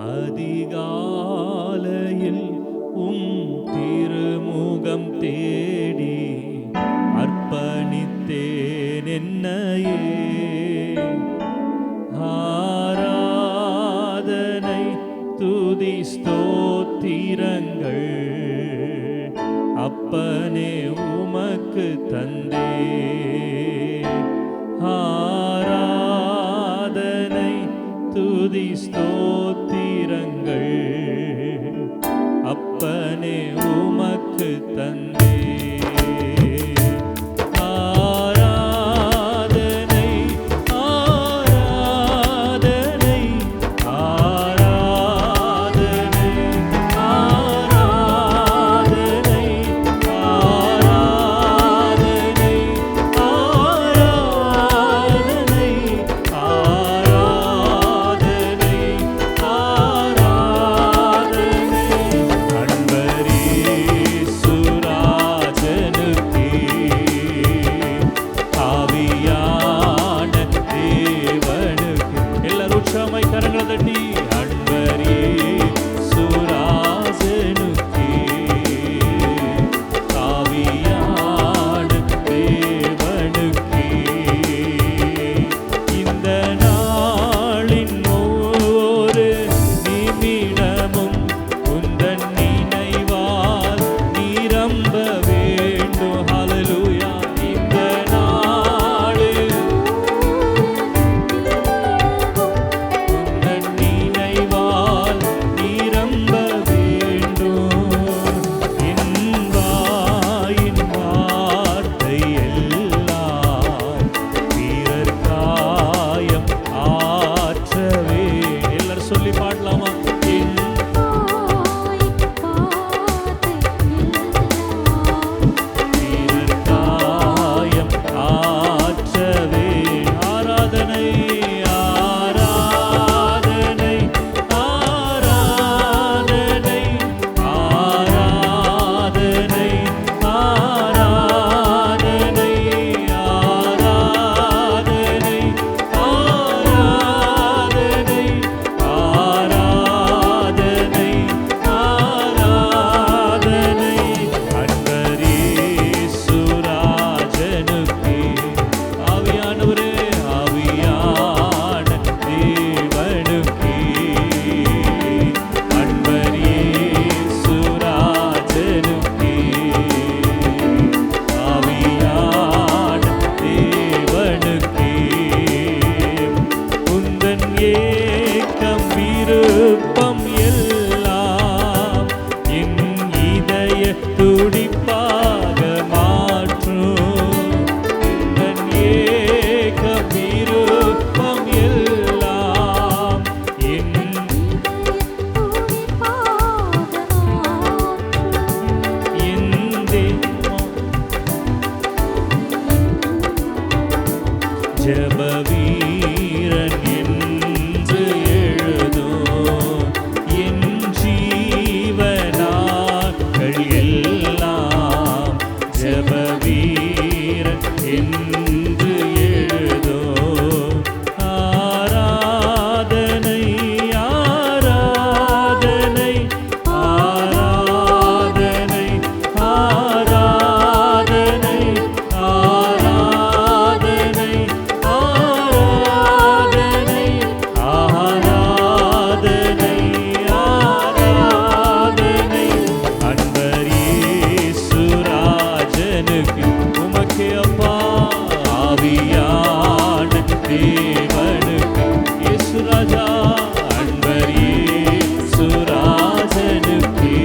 அதிகாலையில் திருமுகம் தேடி அர்ப்பணித்தேன் என்னையே. ஆராதனை துதி ஸ்தோத்திரங்கள் அப்பனே உமக்கு தந்தே. ஆராதனை துதி ஸ்தோத்திரங்கள் அப்பனே உமக்கு தந்தே. ஆராதனை ஆராதனை ஆராதனை ஆராதனை ஆராதனை ஆராதனை ஆராதனை ஆராதனை அன்பரேசுராஜனுக்கே ஆவியான தேவனுக்கு. எல்லாரும் உற்சாகமாய் கரங்களை தட்டி அன்பரேசுராஜனுக்கே ஆவியான தேவனுக்கே. இந்த நாளின் ஒவ்வொரு நிமிடமும் உந்தன் நினைவால் நிரம்ப வேண்டும். ஹல்லேலூயா. இந்த நாளில் உந்தன் நினைவால் நிரம்ப வேண்டும். என் வாயின் வார்த்தை எல்லாம் பிறர் காயம் ஆற்றவே. எல்லாரும் சொல்லி பாடலாமா? என் பிறர் காயம் ஆற்றவே. ஆராதனை ஆராதனை ஆராதனை ஆராதனை ஆராதனை ஆராதனை ஆராதனை ஆராதனை ஆராதனை அன்பரேசுராஜனுக்கே ஆவியானவரே ஆவியான தேவனுக்கே. அன்பரேசுராஜனுக்கே ஆவியான தேவனுக்கே. உந்தன் ஏக்கம் விருப்பம் எல்லாம் என் இதய துடிப்பாக மாற்றும். உந்தன் ஏக்கம் விருப்பம் எல்லாம் என் ஜப வீரன் என்று எழுதும் என் ஜீவனாட்கள் எல்லாம் ஜப வீரன் என்று எழுதும். ஆராதனை ஆராதனை ஆராதனை ஆராதனை ஆராதனை ஆராதனை ஆராதனை ஆராதனை அன்பரேசுராஜனுக்கு உமக்கே அப்பா ஆவியான தேவனுக்கு. இயேசு ராஜா அன்பரேசுராஜனுக்கே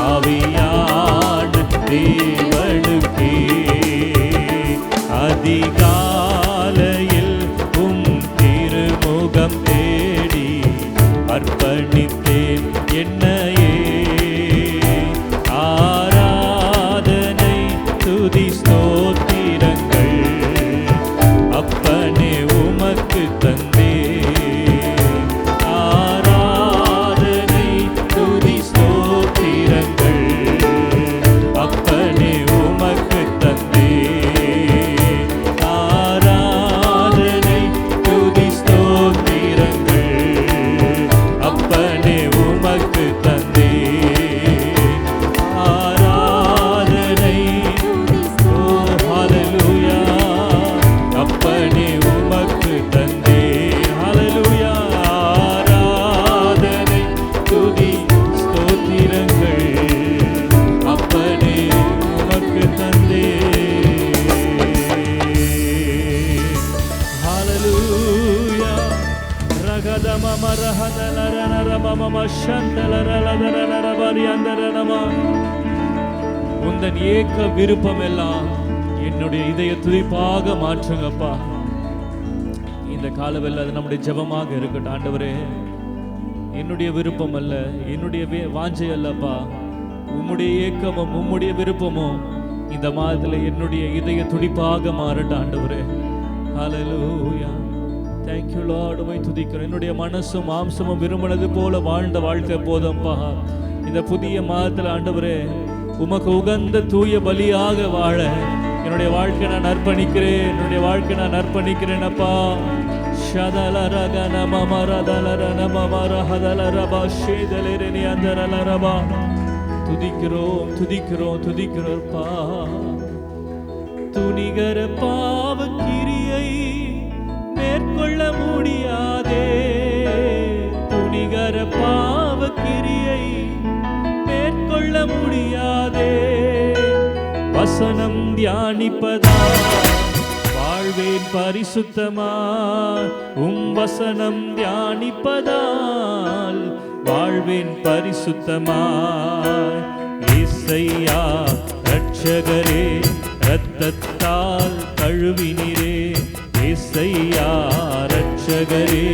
ஆவியான தேவனுக்கே. அதிகாலையில் திருமுகம் தேடி அர்ப்பணித்தேன் என்னையே. ஆராதனை துதி ஸ்தோத்திரங்கள் அப்பனே உமக்கு தந்தே. உந்தன் ஏக்க விருப்பம் எல்லாம் என்னுடைய இதய துதிப்பாக மாற்றுங்கப்பா. இந்த காலவெல்ல அது நம்முடைய ஜெபமாக இருக்கட்டும் ஆண்டவரே. என்னுடைய விருப்பம் அல்ல, என்னுடைய வாஞ்சை அல்லப்பா, உம்முடைய ஏக்கமும் உம்முடைய விருப்பமும் இந்த மாதத்துல என்னுடைய இதய துடிப்பாக மாறட்டும் ஆண்டவரே. ஹல்லேலூயா. Thank you Lord. உம்மை துதிக்கிறேன். என்னுடைய மனசும் மாம்சமும் விரும்பினது போல வாழ்ந்த வாழ்க்கை போதும்பா. இந்த புதிய மாதத்துல ஆண்டவரே உமக்கு உகந்த தூய பலியாக வாழ என்னுடைய வாழ்க்கை நான் அர்ப்பணிக்கிறேன். என்னுடைய வாழ்க்கை நான் அர்ப்பணிக்கிறேன் அப்பா. துதிக்கிறோம் துதிக்கிறோம் துதிக்கிறோம்ப்பா. துணிகர பாவ கிரியை மேற்கொள்ள முடியாதே, துணிகர பாவ கிரியை மேற்கொள்ள முடியாதே. வசனம் தியானிப்பதா வாழ்வேன் பரிசுத்தமா, வசனம் தியானிப்பதால் வாழ்வேன் பரிசுத்தமா. இயேசையா ரட்சகரே இரத்தத்தால் கழுவினீரே, இயேசையா ரட்சகரே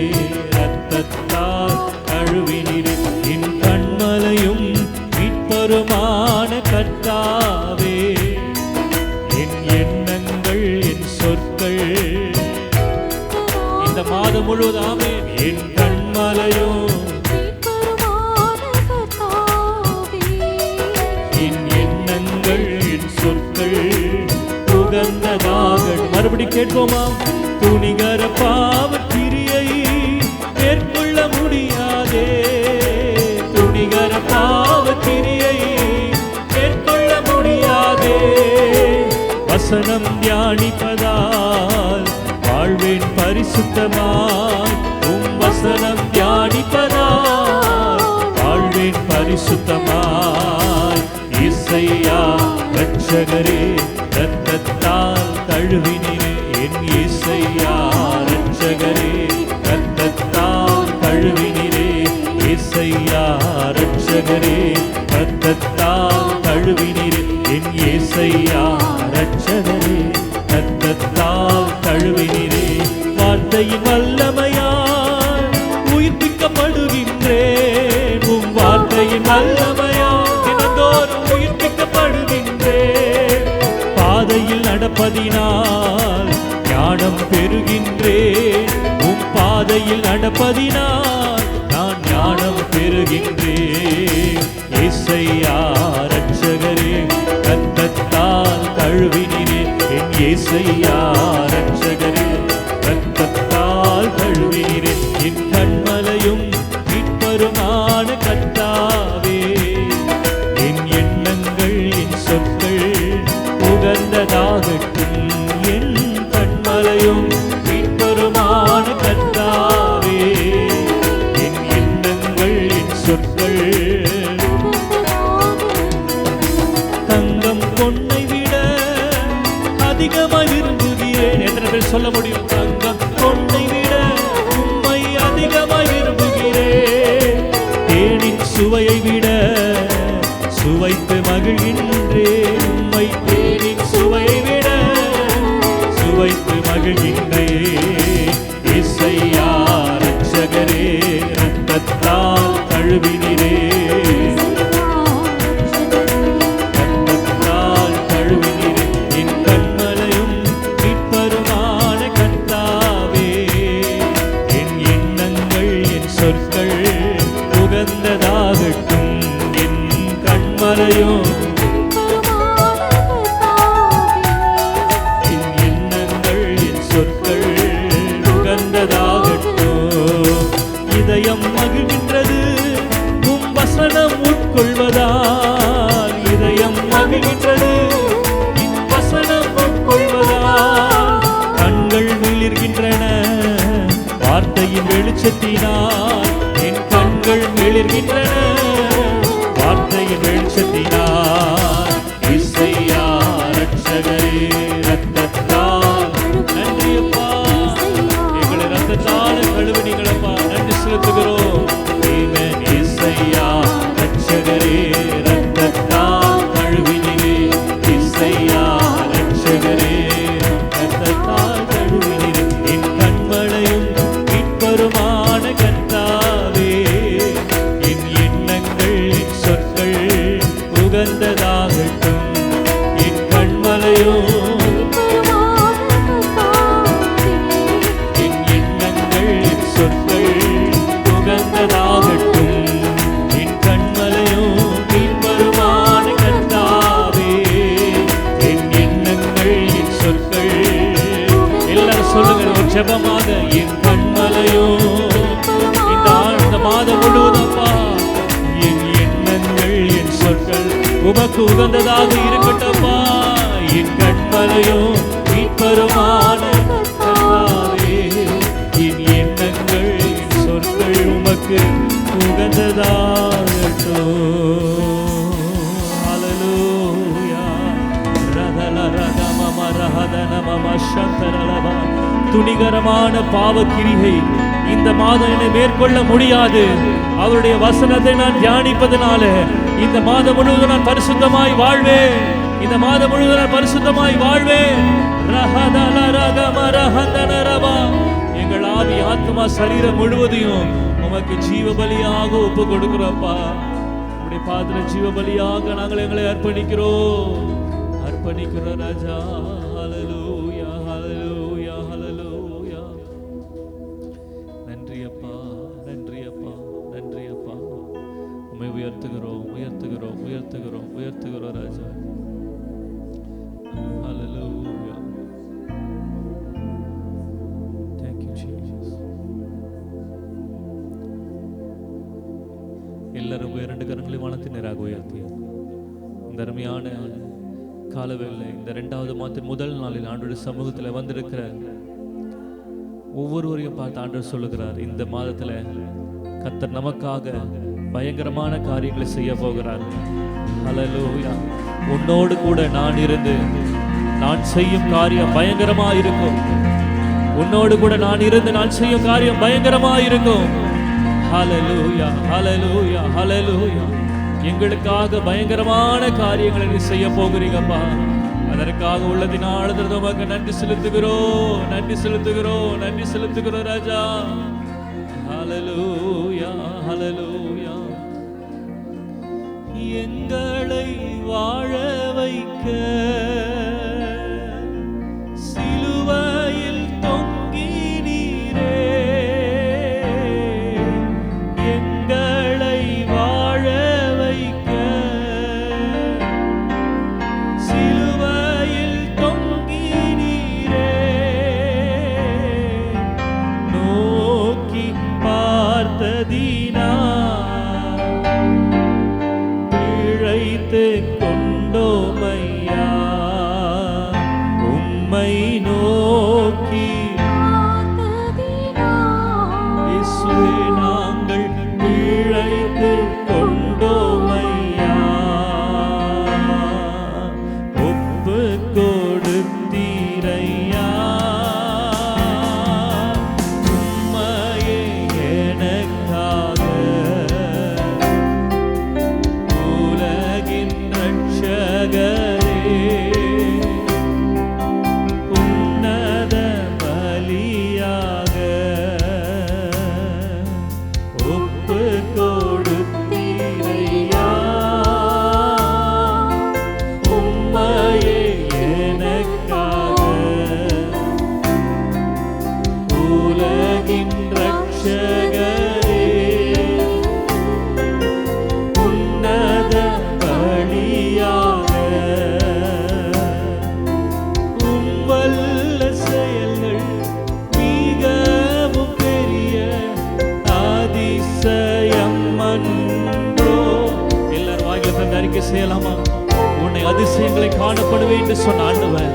இரத்தத்தால் கழுவினீரே. என் கண்மலையும் மீட்பருமான கர்த்தாவே, என் எண்ணங்கள் என் சொற்கள் இந்த மாதம் முழுவதாமே என் கண்மலையும் என் எண்ணங்கள் என் சொற்கள் உகந்ததாக. மறுபடி கேட்போமா? துணிகர பாவ கிரியை மேற்கொள்ள முடியாதே, துணிகர பாவ கிரியை மேற்கொள்ள முடியாதே. வசனம் தியானிப்பதால் வாழ்வேன் பரிசுத்தமாய், வசனம் தியானிப்பதால் வாழ்வேன் பரிசுத்தமாய். இயேசையா ரட்சகரே இரத்தத்தால் கழுவினீரே, என் இயேசையா ரட்சகரே இரத்தத்தால் கழுவினீரே, இயேசையா ரட்சகரே இரத்தத்தால் கழுவினீரே, என் இயேசையா ரட்சகரே இரத்தத்தால் கழுவினீரே. வார்த்தையின் வல்லமையால் உயிர்ப்பிக்கப்படுகின்றேன், உம் வார்த்தையின் வல்லமையால் தினந்தோறும் உயிர்ப்பிக்கப்படுகின்றேன். பாதையில் நடப்பதினால் ஞானம் பெறுகின்றேன், உம் பாதையில் நடப்பதினால் நான் ஞானம் பெறுகின்றேன். இயேசையா ரட்சகரே இரத்தத்தால் கழுவினீரே, என் இயேசையா ரட்சகரே இரத்தத்தால் கழுவினீரே. என் கண்மலையும் மீட்பருமான கர்த்தாவே, என் எண்ணங்கள் என் சொற்கள் உகந்ததாகட்டும். என் கண்மலையும் மீட்பருமான கர்த்தாவே, என் எண்ணங்கள் என் சொற்கள். தங்கம் பொன்னை விட அதிகமாய் விரும்புகிறேன். எத்தனை பேர் சொல்ல முடியும்? தங்கம் பொன்னை விட உம்மை அதிகமாய் விரும்புகிறேன். தேனின் சுவையை விட சுவைத்து மகிழ்கின்றேன், உம்மை தேனின் சுவையை விட சுவைத்து மகிழ்கின்றேன். இயேசையா ரட்சகரே இரத்தத்தால் கழுவினீரே, இரத்தத்தால் கழுவினீரே. என் கண்மலையும் மீட்பருமான கர்த்தாவே, என் எண்ணங்கள் என் சொற்கள் உகந்ததாகட்டும். என் கண்மலையும் என் எண்ணங்கள் என் சொற்கள் உகந்ததாகட்டும். இதயம் மகிழ்கின்றது உம் வசனம் உட்கொள்வதால், இதயம் மகிழ்கின்றது உம் வசனம் உட்கொள்வதால். கண்கள் மிளிர்கின்றன வார்த்தையின் வெளிச்சத்தினால், என் கண்கள் மிளிர்கின்றன வார்த்தையின் வெளிச்சத்தினால். இயேசையா ரட்சகரே இரத்தத்தால். நன்றி அப்பா, எங்களை இரத்தத்தால் கழுவினீங்களப்பா, நன்றி செலுத்துகிறோம். பெருமான கர்த்தாவே, என் எண்ணங்கள் என் சொற்கள் உகந்ததாகட்டும். என் கண்மலையோ என் எண்ணங்கள் என் சொற்கள் உகந்ததாகட்டும். என் கண்மலையோ மீட்பருமான கர்த்தாவே, என் எண்ணங்கள் என் சொற்கள். எல்லாரும் சொல்லுங்க ஒரு ஜெபமாக. என் கண்மலையோ இந்த மாதம் முழுவதும்பா என் எண்ணங்கள் என் சொற்கள் உமக்கு உகந்ததாக இருக்கட்டப்பா. என் கண்மலையோ மீட்பருமான கர்த்தாவே, என் எண்ணங்கள் என் சொற்கள் உமக்கு உகந்ததாகட்டும். ஹல்லேலூயா. ரதல ரதமம ரஹதனமம சந்தரலபா. துணிகரமான பாவக்கிரிகை இந்த மாதம் என்னை மேற்கொள்ள முடியாது. அவருடைய வசனத்தை நான் தியானிப்பதனால இந்த மாதம் முழுவதும் நான் பரிசுத்தமாய் வாழ்வேன். இந்த மாதம் முழுவதும் நான் பரிசுத்தமாய் வாழ்வேன். எங்கள் ஆவி ஆத்மா சரீரம் முழுவதையும் உமக்கு ஜீவ பலியாக ஒப்பு கொடுக்கிறோம்ப்பா. உங்களுடைய பாத்திர ஜீவ பலியாக நாங்கள் எங்களை அர்ப்பணிக்கிறோம் ராஜா. ஹல்லேலூயா, ஹல்லேலூயா, ஹல்லேலூயா. நன்றி அப்பா, நன்றி அப்பா, நன்றி அப்பா. உம்மை உயர்த்துகிறோம், உயர்த்துகிறோம், உயர்த்துகிறோம், உயர்த்துகிறோம் ராஜா. ஹல்லேலூயா. Thank you Jesus. எல்லாரும் இரண்டு கரங்களை வானத்தின் நேராக உயர்த்தி இந்த அருமையான காலவேளை இந்த 2வது மாதத்தின் முதல் நாளில் ஆண்டவருடைய சமூகத்தில் வந்திருக்கிற ஒவ்வொருவரையும் பார்த்து ஆண்டவர் சொல்லுகிறார், இந்த மாதத்தில் கர்த்தர் நமக்காக பயங்கரமான காரியங்களை செய்ய போகிறார். ஹல்லேலூயா. உன்னோடு கூட நான் இருந்து நான் செய்யும் காரியம் பயங்கரமா இருக்கும். உன்னோடு கூட நான் இருந்து நான் செய்யும் காரியம் பயங்கரமா இருக்கும். ஹல்லேலூயா, ஹல்லேலூயா, ஹல்லேலூயா. எங்களுக்காக பயங்கரமான காரியங்களை நீ செய்ய போகிறீங்கப்பா. அதற்காக உள்ளதினால் உமக்கு நன்றி செலுத்துகிறோம், நன்றி செலுத்துகிறோம், நன்றி செலுத்துகிறோம் ராஜா. ஹல்லேலூயா, ஹல்லேலூயா. எங்களை வாழ வைக்க சிலுவையில் தொங்கினீரே, எங்களை வாழ வைக்க சிலுவையில் தொங்கினீரே, நோக்கி பார்த்ததினா கொண்டோமையா, உம்மை நோக்கி இயேசுவே நாங்கள் பிழைத்து கொண்டோமையா, ஒப்பு கொடுத்தீரையா, உம்மையே எனக்காக உன்னத பலியாக ஒப்பு கொடுத்தீரையா, உம்மையே எனக்காக உலகின் ரட்சகரே, உன்னத பலியாக உம்வல்ல செயல்கள் மிகவும் பெரிய அதிசயம் அன்றோ. எல்லாரும் வாயில தந்து அறிக்கை செய்யலாமா? உன்னை அதிசயங்களை காணப்படுவேன் என்று சொன்ன ஆண்டவர்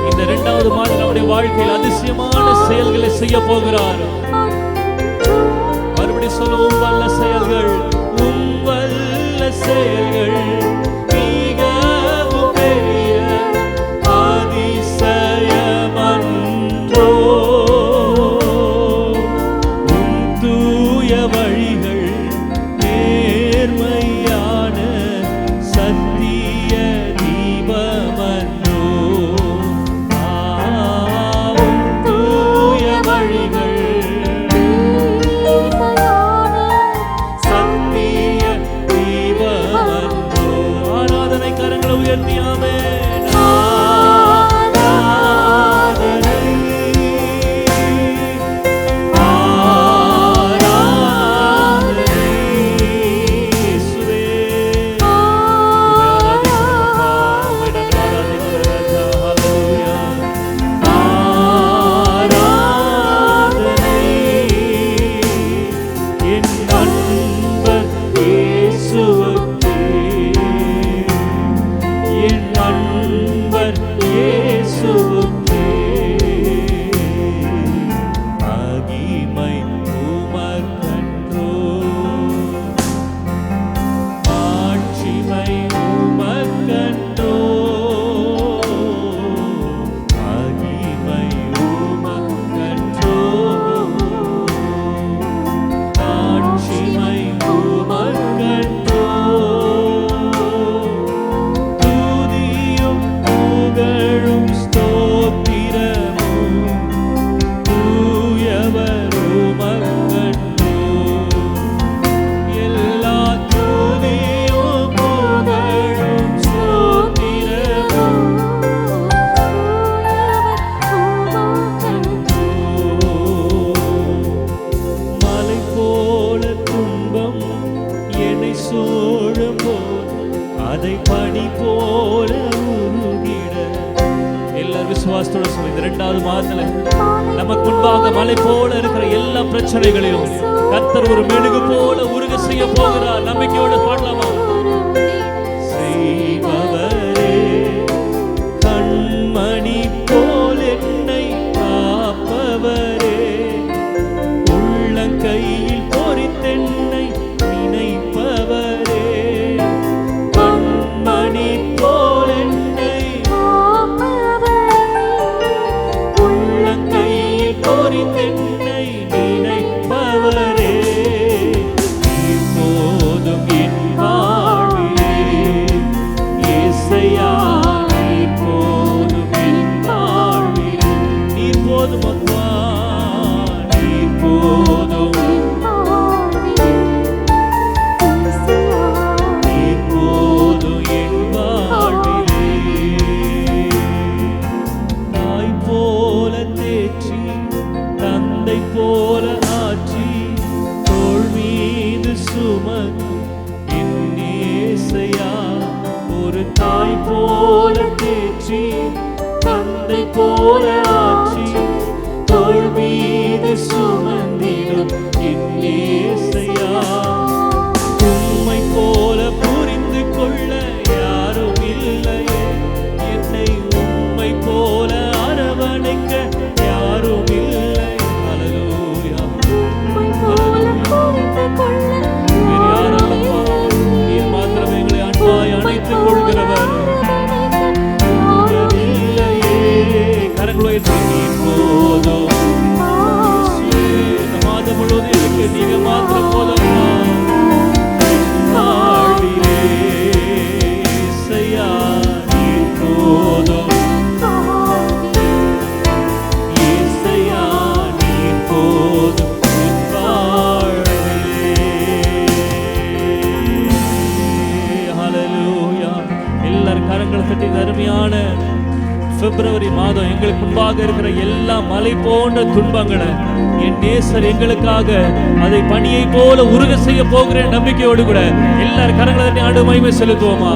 இந்த 2வது மாதம் நம்முடைய வாழ்க்கையில் அதிசயமான செயல்களை செய்ய போகிறார். மறுபடியும் சொல்ல, உம்வல்ல செயல்கள், உம்வல்ல செயல்கள் மிகவும் பெரிய அதிசயமன்றோ, உம் தூய வழிகள் நேர்மையான சத்திய தீபமன்றோ, உம் தூய வழிகள் விசுவாசத்தோட சொல்லி இந்த 2வது மாதத்துல நமக்கு முன்பாக மலை போல இருக்கிற எல்லா பிரச்சனைகளையும் கர்த்தர் ஒரு மெழுகு போல உருக செய்ய போகிறார். நம்பிக்கையோடு பாடலாமா? செய்பவரே கண்மணி போல் என்னை காப்பவரே, உள்ளங்கையில் பொறித்தென்னை நினைப்பவரே, கண்மணி போல் என்னை உள்ளங்கையில் பொறித்தென்னை நினைப்பவரே, இப்போதும் என் வாழ்விலே இயேசையா நீர் போதும் என் வாழ்விலே, நீர் போதும் அப்பா, நீர் போதும், நீர் போதும் என் வாழ்விலே. தாய் போல தேற்றி தந்தை போல ஆற்றி தோள் மீது சுமக்கும் என் இயேசையா, ஒரு தாய் போல தேற்றி தந்தை போல ஆற்றி தோள் மீது சுமந்திடும் என் இயேசையா, உம்மை போல புரிந்து கொள்ள யாரும் இல்லையே, என்னை உம்மை போல அரவணைக்க யாரும் இல்லை. ஹல்லேலூயா. வேறு யாரல்லப்பா, நீர் மாத்திரம் எங்களை அன்பாய் அணைத்துக் கொள்கிறவர். இல்லையே, கரங்களை உயர்த்தி நீர் போதும் இந்த மாதம் முழுவதும் எனக்கு நீங்க மாத்திரம் போதும்ப்பா. வாழ்விலே இயேசையா நீர் போதும், இயேசையா நீர் போதும் என் வாழ்விலே. ஹல்லேலூயா. எல்லாரும் கரங்களை தட்டி அருமையான பிப்ரவரி மாதம் எங்களுக்கு முன்பாக இருக்கிற எல்லா மலை போன்ற துன்பங்களை என் நேசர் எங்களுக்காக அதை பனியை போல உருக செய்ய போகிற நம்பிக்கையோடு கூட எல்லாரும் கரங்களை தட்டி ஆண்டு மகிமை செலுத்துவோமா?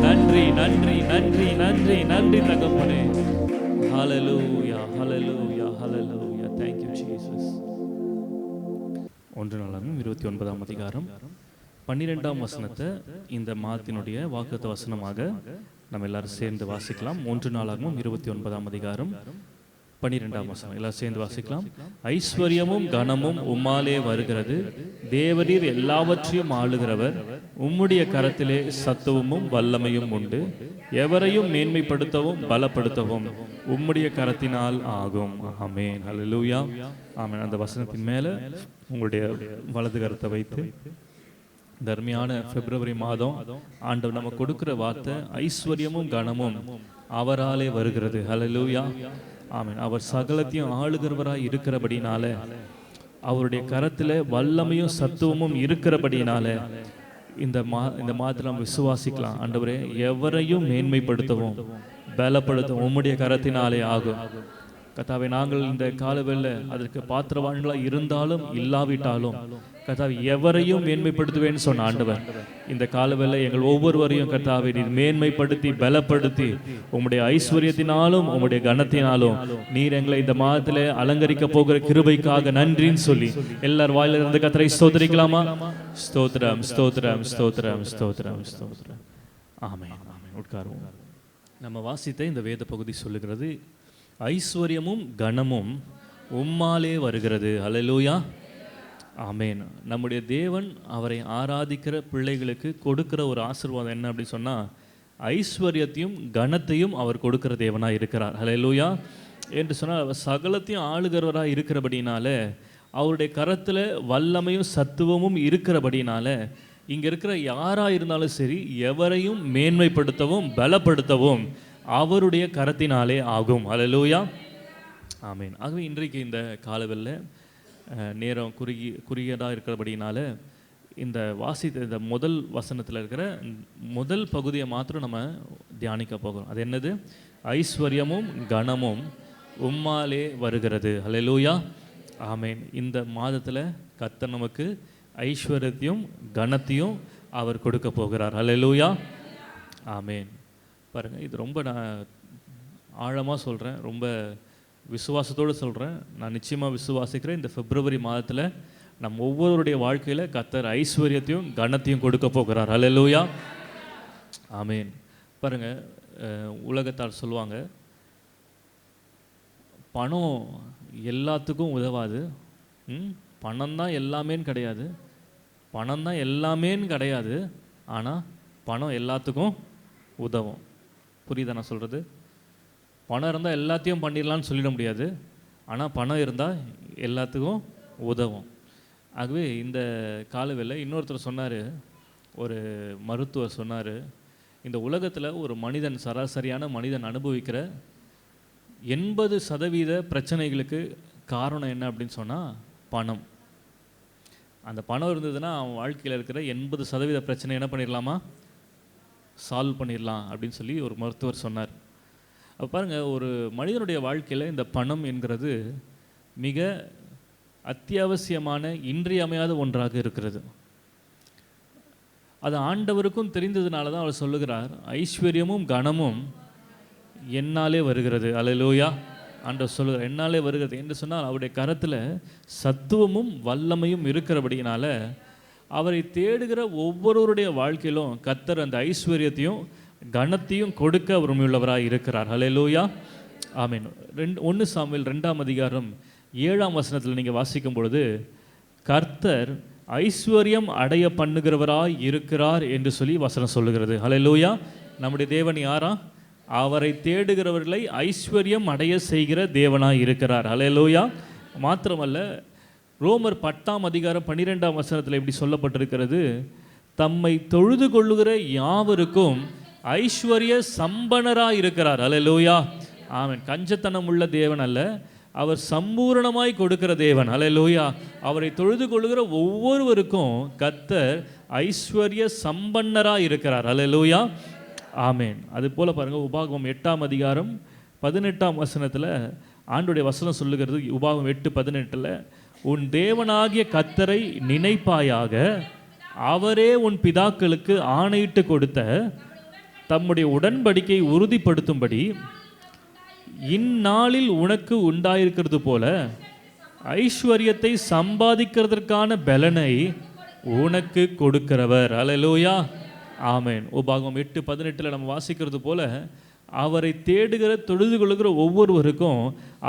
நன்றி நன்றி நன்றி நன்றி நன்றி தகப்பனே. ஹல்லேலூயா ஹல்லேலூயா ஹல்லேலூயா. Thank you Jesus. 1 நாளாகமம் 29ஆம் அதிகாரம் 12ஆம் வசனத்தை இந்த மாதத்தினுடைய வாக்குத்த வசனமாக நம்ம எல்லாரும் சேர்ந்து வாசிக்கலாம். 1 நாளாகமம் 29ஆம் அதிகாரம் 12ஆம் வசனம் எல்லாரும் சேர்ந்து வாசிக்கலாம். ஐஸ்வர்யமும் கனமும் உம்மாலே வருகிறது, தேவரீர் எல்லாவற்றையும் ஆளுகிறவர், உம்முடைய கரத்திலே சத்துவமும் வல்லமையும் உண்டு, எவரையும் மேன்மைப்படுத்தவும் பலப்படுத்தவும் உம்முடைய கரத்தினால் ஆகும். ஆமென். ஹல்லேலூயா. ஆமென். அந்த வசனத்தின் மேல உங்களுடைய வலது கரத்தை வைத்து தர்மியான பிப்ரவரி மாதம் ஆண்டவர் நம்ம கொடுக்கிற வார்த்தை ஐஸ்வர்யமும் கனமும் அவராலே வருகிறது. ஹல்லேலூயா. ஆமென். அவர் சகலத்தையும் ஆளுகிறவராய் இருக்கிறபடினால, அவருடைய கரத்தில் வல்லமையும் சத்துவமும் இருக்கிறபடினால இந்த மாதத்தில் நம்ம விசுவாசிக்கலாம். ஆண்டவரே, எவரையும் மேன்மைப்படுத்தவும் பலப்படுத்தவும் உம்முடைய கரத்தினாலே ஆகும். கர்த்தாவே, நாங்கள் இந்த காலவெல்ல அதற்கு பாத்திரவான்களாக இருந்தாலும் இல்லாவிட்டாலும் கர்த்தாவே எவரையும் மேன்மைப்படுத்துவேன்னு சொன்ன ஆண்டவர், இந்த காலவெல்ல எங்கள் ஒவ்வொருவரையும் கர்த்தாவே நீர் மேன்மைப்படுத்தி பலப்படுத்தி உம்முடைய ஐஸ்வர்யத்தினாலும் உம்முடைய கனத்தினாலும் நீர் எங்களை இந்த மாதத்தில் அலங்கரிக்க போகிற கிருபைக்காக நன்றின்னு சொல்லி எல்லாரும் வாயில இருந்து கர்த்தரை ஸ்தோத்திரிக்கலாமா? ஸ்தோத்திரம் ஸ்தோத்திரம் ஸ்தோத்திரம் ஸ்தோத்திரம் ஸ்தோத்திரம். ஆமென் ஆமென். உட்காருவோம். நம்ம வாசித்த இந்த வேத பகுதி சொல்லுகிறது, ஐஸ்வர்யமும் கனமும் உம்மாலே வருகிறது. ஹல்லேலூயா. ஆமென். நம்முடைய தேவன் அவரை ஆராதிக்கிற பிள்ளைகளுக்கு கொடுக்கிற ஒரு ஆசீர்வாதம் என்ன அப்படி சொன்னால், ஐஸ்வர்யத்தையும் கனத்தையும் அவர் கொடுக்கிற தேவனாக இருக்கிறார். ஹல்லேலூயா. என்று சொன்னால் அவர் சகலத்தையும் ஆளுகிறவராக இருக்கிறபடினால, அவருடைய கரத்தில் வல்லமையும் சத்துவமும் இருக்கிறபடினால இங்கே இருக்கிற யாராக இருந்தாலும் சரி எவரையும் மேன்மைப்படுத்தவும் பலப்படுத்தவும் அவருடைய கரத்தினாலே ஆகும். ஹல்லேலூயா. ஆமென். ஆகவே இன்றைக்கு இந்த காலவெல்ல நேரம் குறுகியதாக இருக்கிறபடினால இந்த வாசித்த இந்த முதல் வசனத்தில் இருக்கிற முதல் பகுதியை மாத்திரம் நம்ம தியானிக்க போகிறோம். அது என்னது? ஐஸ்வர்யமும் கனமும் உம்மாலே வருகிறது. ஹல்லேலூயா. ஆமென். இந்த மாதத்தில் கர்த்தர் நமக்கு ஐஸ்வர்யத்தையும் கனத்தையும் அவர் கொடுக்க போகிறார். ஹல்லேலூயா. ஆமென். பாருங்கள், இது ரொம்ப ஆழமாக சொல்கிறேன், ரொம்ப விசுவாசத்தோடு சொல்கிறேன். நான் நிச்சயமாக விசுவாசிக்கிறேன், இந்த பிப்ரவரி மாதத்தில் நம்ம ஒவ்வொருடைய வாழ்க்கையில் கர்த்தர் ஐஸ்வர்யத்தையும் கனத்தையும் கொடுக்க போகிறார். அல்லேலூயா, ஆமேன். பாருங்கள், உலகத்தார் சொல்லுவாங்க, பணம் எல்லாத்துக்கும் உதவாது, பணம் தான் எல்லாமேன்னு கிடையாது, பணம் தான் எல்லாமேன்னு கிடையாது, ஆனால் பணம் எல்லாத்துக்கும் உதவும். புரியுதா நான் சொல்கிறது? பணம் இருந்தால் எல்லாத்தையும் பண்ணிடலான்னு சொல்லிட முடியாது, ஆனால் பணம் இருந்தால் எல்லாத்துக்கும் உதவும். ஆகவே இந்த காலவேளை இன்னொருத்தர் சொன்னார், ஒரு மருத்துவர் சொன்னார், இந்த உலகத்தில் ஒரு மனிதன், சராசரியான மனிதன் அனுபவிக்கிற 80% பிரச்சனைகளுக்கு காரணம் என்ன அப்படின்னு சொன்னால் பணம். அந்த பணம் இருந்ததுன்னா அவன் வாழ்க்கையில் இருக்கிற 80% பிரச்சனை என்ன பண்ணிடலாமா, சால்வ் பண்ணிடலாம் அப்படின்னு சொல்லி ஒரு மருத்துவர் சொன்னார். அப்போ பாருங்கள், ஒரு மனிதனுடைய வாழ்க்கையில் இந்த பணம் என்கிறது மிக அத்தியாவசியமான இன்றியமையாத ஒன்றாக இருக்கிறது. அது ஆண்டவருக்கும் தெரிந்ததுனால தான் அவர் சொல்லுகிறார், ஐஸ்வர்யமும் கனமும் என்னாலே வருகிறது. அல்லேலூயா, ஆண்டவர் சொல்லுகிறார், என்னாலே வருகிறது என்று சொன்னால் அவருடைய கரத்தில் சத்துவமும் வல்லமையும் இருக்கிறபடியினால அவரை தேடுகிற ஒவ்வொருவருடைய வாழ்க்கையிலும் கர்த்தர் அந்த ஐஸ்வர்யத்தையும் கனத்தையும் கொடுக்க உரிமையுள்ளவராக இருக்கிறார். அல்லேலூயா, ஆமீன். 1 சாமுவேல் 2ஆம் அதிகாரம் 7ஆம் வசனத்தில் நீங்கள் வாசிக்கும் பொழுது, கர்த்தர் ஐஸ்வர்யம் அடைய பண்ணுகிறவராய் இருக்கிறார் என்று சொல்லி வசனம் சொல்லுகிறது. அல்லேலூயா, நம்முடைய தேவன் யாரா? அவரை தேடுகிறவர்களை ஐஸ்வர்யம் அடைய செய்கிற தேவனாய் இருக்கிறார். அல்லேலூயா, மாத்திரமல்ல, ரோமர் 10ஆம் அதிகாரம் 12ஆம் வசனத்தில் இப்படி சொல்லப்பட்டிருக்கிறது, தம்மை தொழுது கொள்ளுகிற யாவருக்கும் ஐஸ்வர்ய சம்பனராய் இருக்கிறார். அல்லேலூயா, ஆமென். கஞ்சத்தனம் உள்ள தேவன் அல்ல, அவர் சம்பூரணமாய் கொடுக்கிற தேவன். அல்லேலூயா, அவரை தொழுது கொள்ளுகிற ஒவ்வொருவருக்கும் கர்த்தர் ஐஸ்வர்ய சம்பன்னராய் இருக்கிறார். அல்லேலூயா, ஆமேன். அது போல் பாருங்கள், உபாகமம் 8ஆம் அதிகாரம் 18ஆம் வசனத்தில் ஆண்டுடைய வசனம் சொல்லுகிறது, உபாகமம் 8:18, உன் தேவனாகிய கர்த்தரை நினைப்பாயாக, அவரே உன் பிதாக்களுக்கு ஆணையிட்டு கொடுத்த தம்முடைய உடன்படிக்கை உறுதிப்படுத்தும்படி இந்நாளில் உனக்கு உண்டாயிருக்கிறது போல ஐஸ்வர்யத்தை சம்பாதிக்கிறதற்கான பலனை உனக்கு கொடுக்கிறவர். அல்லேலூயா, ஆமேன். உபாகமம் 8:18 நம்ம வாசிக்கிறது போல, அவரை தேடுகிற தொழுது கொள்ளுகிற ஒவ்வொருவருக்கும்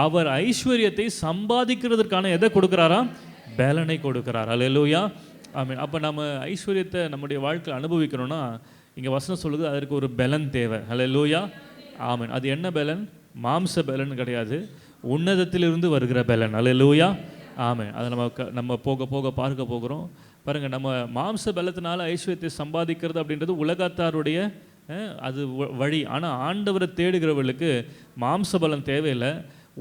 அவர் ஐஸ்வர்யத்தை சம்பாதிக்கிறதுக்கான எதை கொடுக்குறாரா? பலனை கொடுக்கிறார். அல்லேலூயா, ஆமேன். அப்போ நம்ம ஐஸ்வர்யத்தை நம்முடைய வாழ்க்கையில் அனுபவிக்கணும்னா இங்கே வசனம் சொல்லுது, அதற்கு ஒரு பலன் தேவை. அல்லேலூயா, ஆமேன். அது என்ன பலன்? மாம்ச பலன் கிடையாது, உன்னதத்திலிருந்து வருகிற பலன். அல்லேலூயா, ஆமேன். அதை நம்ம போக போக பார்க்க போகிறோம். பாருங்கள், நம்ம மாம்ச பலத்தினால ஐஸ்வர்யத்தை சம்பாதிக்கிறது அப்படின்றது உலகத்தாருடைய அது வழி. ஆனால் ஆண்டவரை தேடுகிறவர்களுக்கு மாம்ச பலன் தேவையில்லை,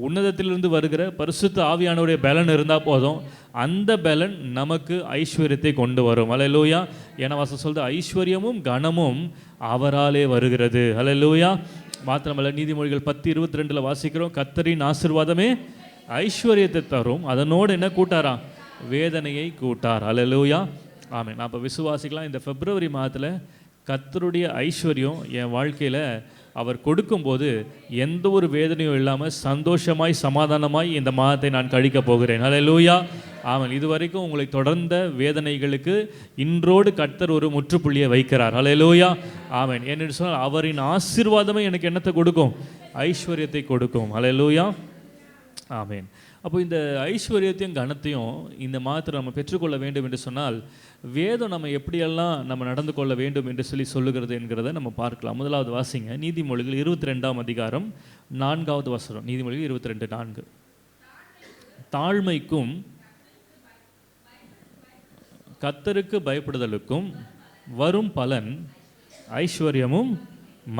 உன்னதத்திலிருந்து வருகிற பரிசுத்த ஆவியானவருடைய பலன் இருந்தால் போதும், அந்த பலன் நமக்கு ஐஸ்வர்யத்தை கொண்டு வரும். அல்லேலூயா, ஏன்னா வசனம் சொல்லுது, ஐஸ்வர்யமும் கனமும் அவராலே வருகிறது. அல்லேலூயா, மாத்திரமல்ல, நீதிமொழிகள் 10:22 வாசிக்கிறோம், கர்த்தரின் ஆசீர்வாதமே ஐஸ்வர்யத்தை தரும், அதனோடு என்ன கூட்டாரா? வேதனையை கூட்டார். அல்லேலூயா, ஆமென். நான் இப்போ விசுவாசிக்கலாம், இந்த பிப்ரவரி மாதத்தில் கர்த்தருடைய ஐஸ்வர்யம் என் வாழ்க்கையில் அவர் கொடுக்கும்போது எந்த ஒரு வேதனையும் இல்லாமல் சந்தோஷமாய் சமாதானமாய் இந்த மாதத்தை நான் கழிக்க போகிறேன். அல்லேலூயா, ஆமென். இதுவரைக்கும் உங்களை தொடர்ந்த வேதனைகளுக்கு இன்றோடு கர்த்தர் ஒரு முற்றுப்புள்ளியை வைக்கிறார். அல்லேலூயா, ஆமென். என்று சொன்னால் அவரின் ஆசீர்வாதமே எனக்கு என்னத்தை கொடுக்கும்? ஐஸ்வர்யத்தை கொடுக்கும். அல்லேலூயா, ஆமென். அப்போ இந்த ஐஸ்வர்யத்தையும் கனத்தையும் இந்த மாதத்தில் நம்ம பெற்றுக்கொள்ள வேண்டும் என்று சொன்னால் வேதம் நம்ம எப்படியெல்லாம் நம்ம நடந்து கொள்ள வேண்டும் என்று சொல்லி சொல்லுகிறது என்கிறத நம்ம பார்க்கலாம். முதலாவது வாசிங்க, நீதிமொழிகள் 22ஆம் அதிகாரம் 4வது வசனம். நீதிமொழிகள் 22:4, தாழ்மைக்கும் கர்த்தருக்கு பயப்படுதலுக்கும் வரும் பலன் ஐஸ்வர்யமும்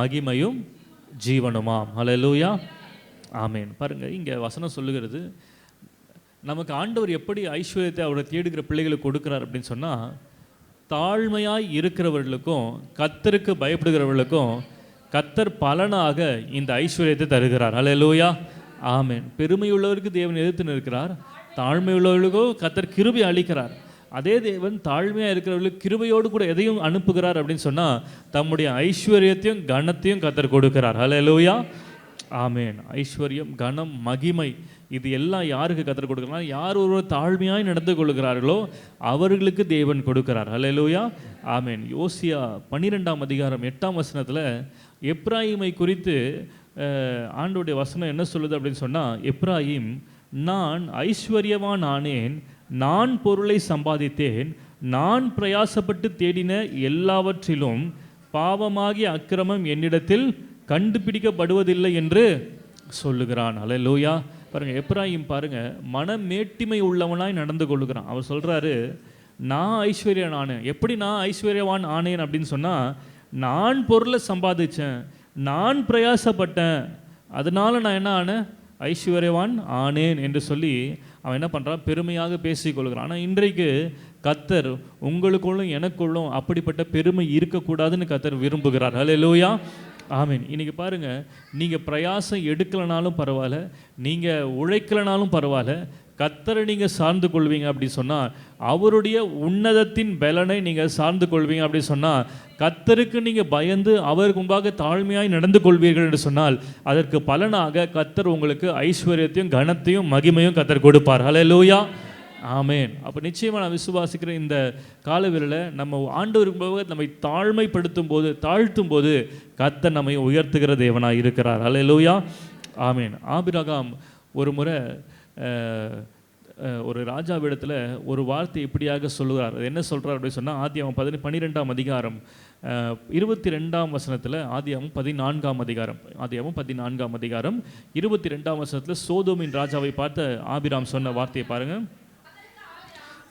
மகிமையும் ஜீவனுமாம். அல்லேலூயா, ஆமேன். பாருங்கள், இங்கே வசனம் சொல்லுகிறது, நமக்கு ஆண்டவர் எப்படி ஐஸ்வர்யத்தை அவரை தேடுகிற பிள்ளைகளுக்கு கொடுக்குறார் அப்படின்னு சொன்னால், தாழ்மையாய் இருக்கிறவர்களுக்கும் கர்த்தருக்கு பயப்படுகிறவர்களுக்கும் கர்த்தர் பலனாக இந்த ஐஸ்வர்யத்தை தருகிறார். அல்லேலூயா, ஆமேன். பெருமையுள்ளவருக்கு தேவன் எதிர்த்து நிற்கிறார், தாழ்மையுள்ளவர்களுக்கோ கர்த்தர் கிருபை அளிக்கிறார். அதே தேவன் தாழ்மையாக இருக்கிறவர்களுக்கு கிருபையோடு கூட எதையும் அனுப்புகிறார் அப்படின்னு சொன்னால், தம்முடைய ஐஸ்வர்யத்தையும் கனத்தையும் கர்த்தர் கொடுக்கிறார். அல்லேலூயா, ஆமேன். ஐஸ்வர்யம், கனம், மகிமை இது எல்லாம் யாருக்கு கர்த்தர் கொடுக்கிறார்? யார் ஒருவர் தாழ்மையாய் நடந்து கொள்கிறார்களோ அவர்களுக்கு தேவன் கொடுக்கிறார். அல்லேலூயா, ஆமேன். யோசியா 12ஆம் அதிகாரம் 8ஆம் வசனத்தில் எப்ராயிமை குறித்து ஆண்டவருடைய வசனம் என்ன சொல்லுது அப்படின்னு சொன்னால், எப்ராயிம் நான் ஐஸ்வர்யவான் ஆனேன், நான் பொருளை சம்பாதித்தேன், நான் பிரயாசப்பட்டு தேடின எல்லாவற்றிலும் பாவமாகிய அக்கிரமம் என்னிடத்தில் கண்டுபிடிக்கப்படுவதில்லை என்று சொல்லுகிறான். அல்லேலூயா. பாருங்க, எப்ராயிம் பாருங்க மனமேட்டிமை உள்ளவனாய் நடந்து கொள்ளுகிறான். அவர் சொல்றாரு, நான் ஐஸ்வர்யவான் ஆனேன். எப்படி நான் ஐஸ்வர்யவான் ஆனேன் அப்படின்னு சொன்னா, நான் பொருளை சம்பாதிச்சேன், நான் பிரயாசப்பட்டேன், அதனால நான் என்ன ஆனேன்? ஐஸ்வர்யவான் ஆனேன் என்று சொல்லி அவன் என்ன பண்ணுறான்? பெருமையாக பேசிக்கொள்கிறான். ஆனால் இன்றைக்கு கர்த்தர் உங்களுக்குள்ளும் எனக்குள்ளும் அப்படிப்பட்ட பெருமை இருக்கக்கூடாதுன்னு கர்த்தர் விரும்புகிறார். அல்லேலூயா, ஆமீன். இன்றைக்கி பாருங்கள், நீங்கள் பிரயாசம் எடுக்கலைனாலும் பரவாயில்ல, நீங்கள் உழைக்கலைனாலும் பரவாயில்ல, கர்த்தரை நீங்கள் சார்ந்து கொள்வீங்க அப்படி சொன்னால், அவருடைய உன்னதத்தின் பலனை நீங்கள் சார்ந்து கொள்வீங்க அப்படி சொன்னால், கர்த்தருக்கு நீங்கள் பயந்து அவருக்கு முன்பாக தாழ்மையாய் நடந்து கொள்வீர்கள் என்று சொன்னால், அதற்கு பலனாக கர்த்தர் உங்களுக்கு ஐஸ்வர்யத்தையும் கனத்தையும் மகிமையும் கர்த்தர் கொடுப்பார். அல்லேலூயா, ஆமேன். அப்போ நிச்சயமாக நான் விசுவாசிக்கிற இந்த காலவெளியில் நம்ம ஆண்டவருக்கு நம்மை தாழ்மைப்படுத்தும் போது, தாழ்த்தும் போது கர்த்தர் நம்மை உயர்த்துகிற தேவனாக இருக்கிறார். அல்லேலூயா, ஆமேன். ஆபிரகாம் ஒரு முறை ஒரு ராஜாவிடத்தில் ஒரு வார்த்தை இப்படியாக சொல்லுகிறார். அது என்ன சொல்கிறார் அப்படின்னு சொன்னால், ஆதியாகமம் 12ஆம் அதிகாரம் 22ஆம் வசனத்தில், ஆதியாகமம் 14ஆம் அதிகாரம் 22ஆம் வசனத்தில் சோதோமின் ராஜாவை பார்த்து ஆபிராம் சொன்ன வார்த்தையை பாருங்கள்.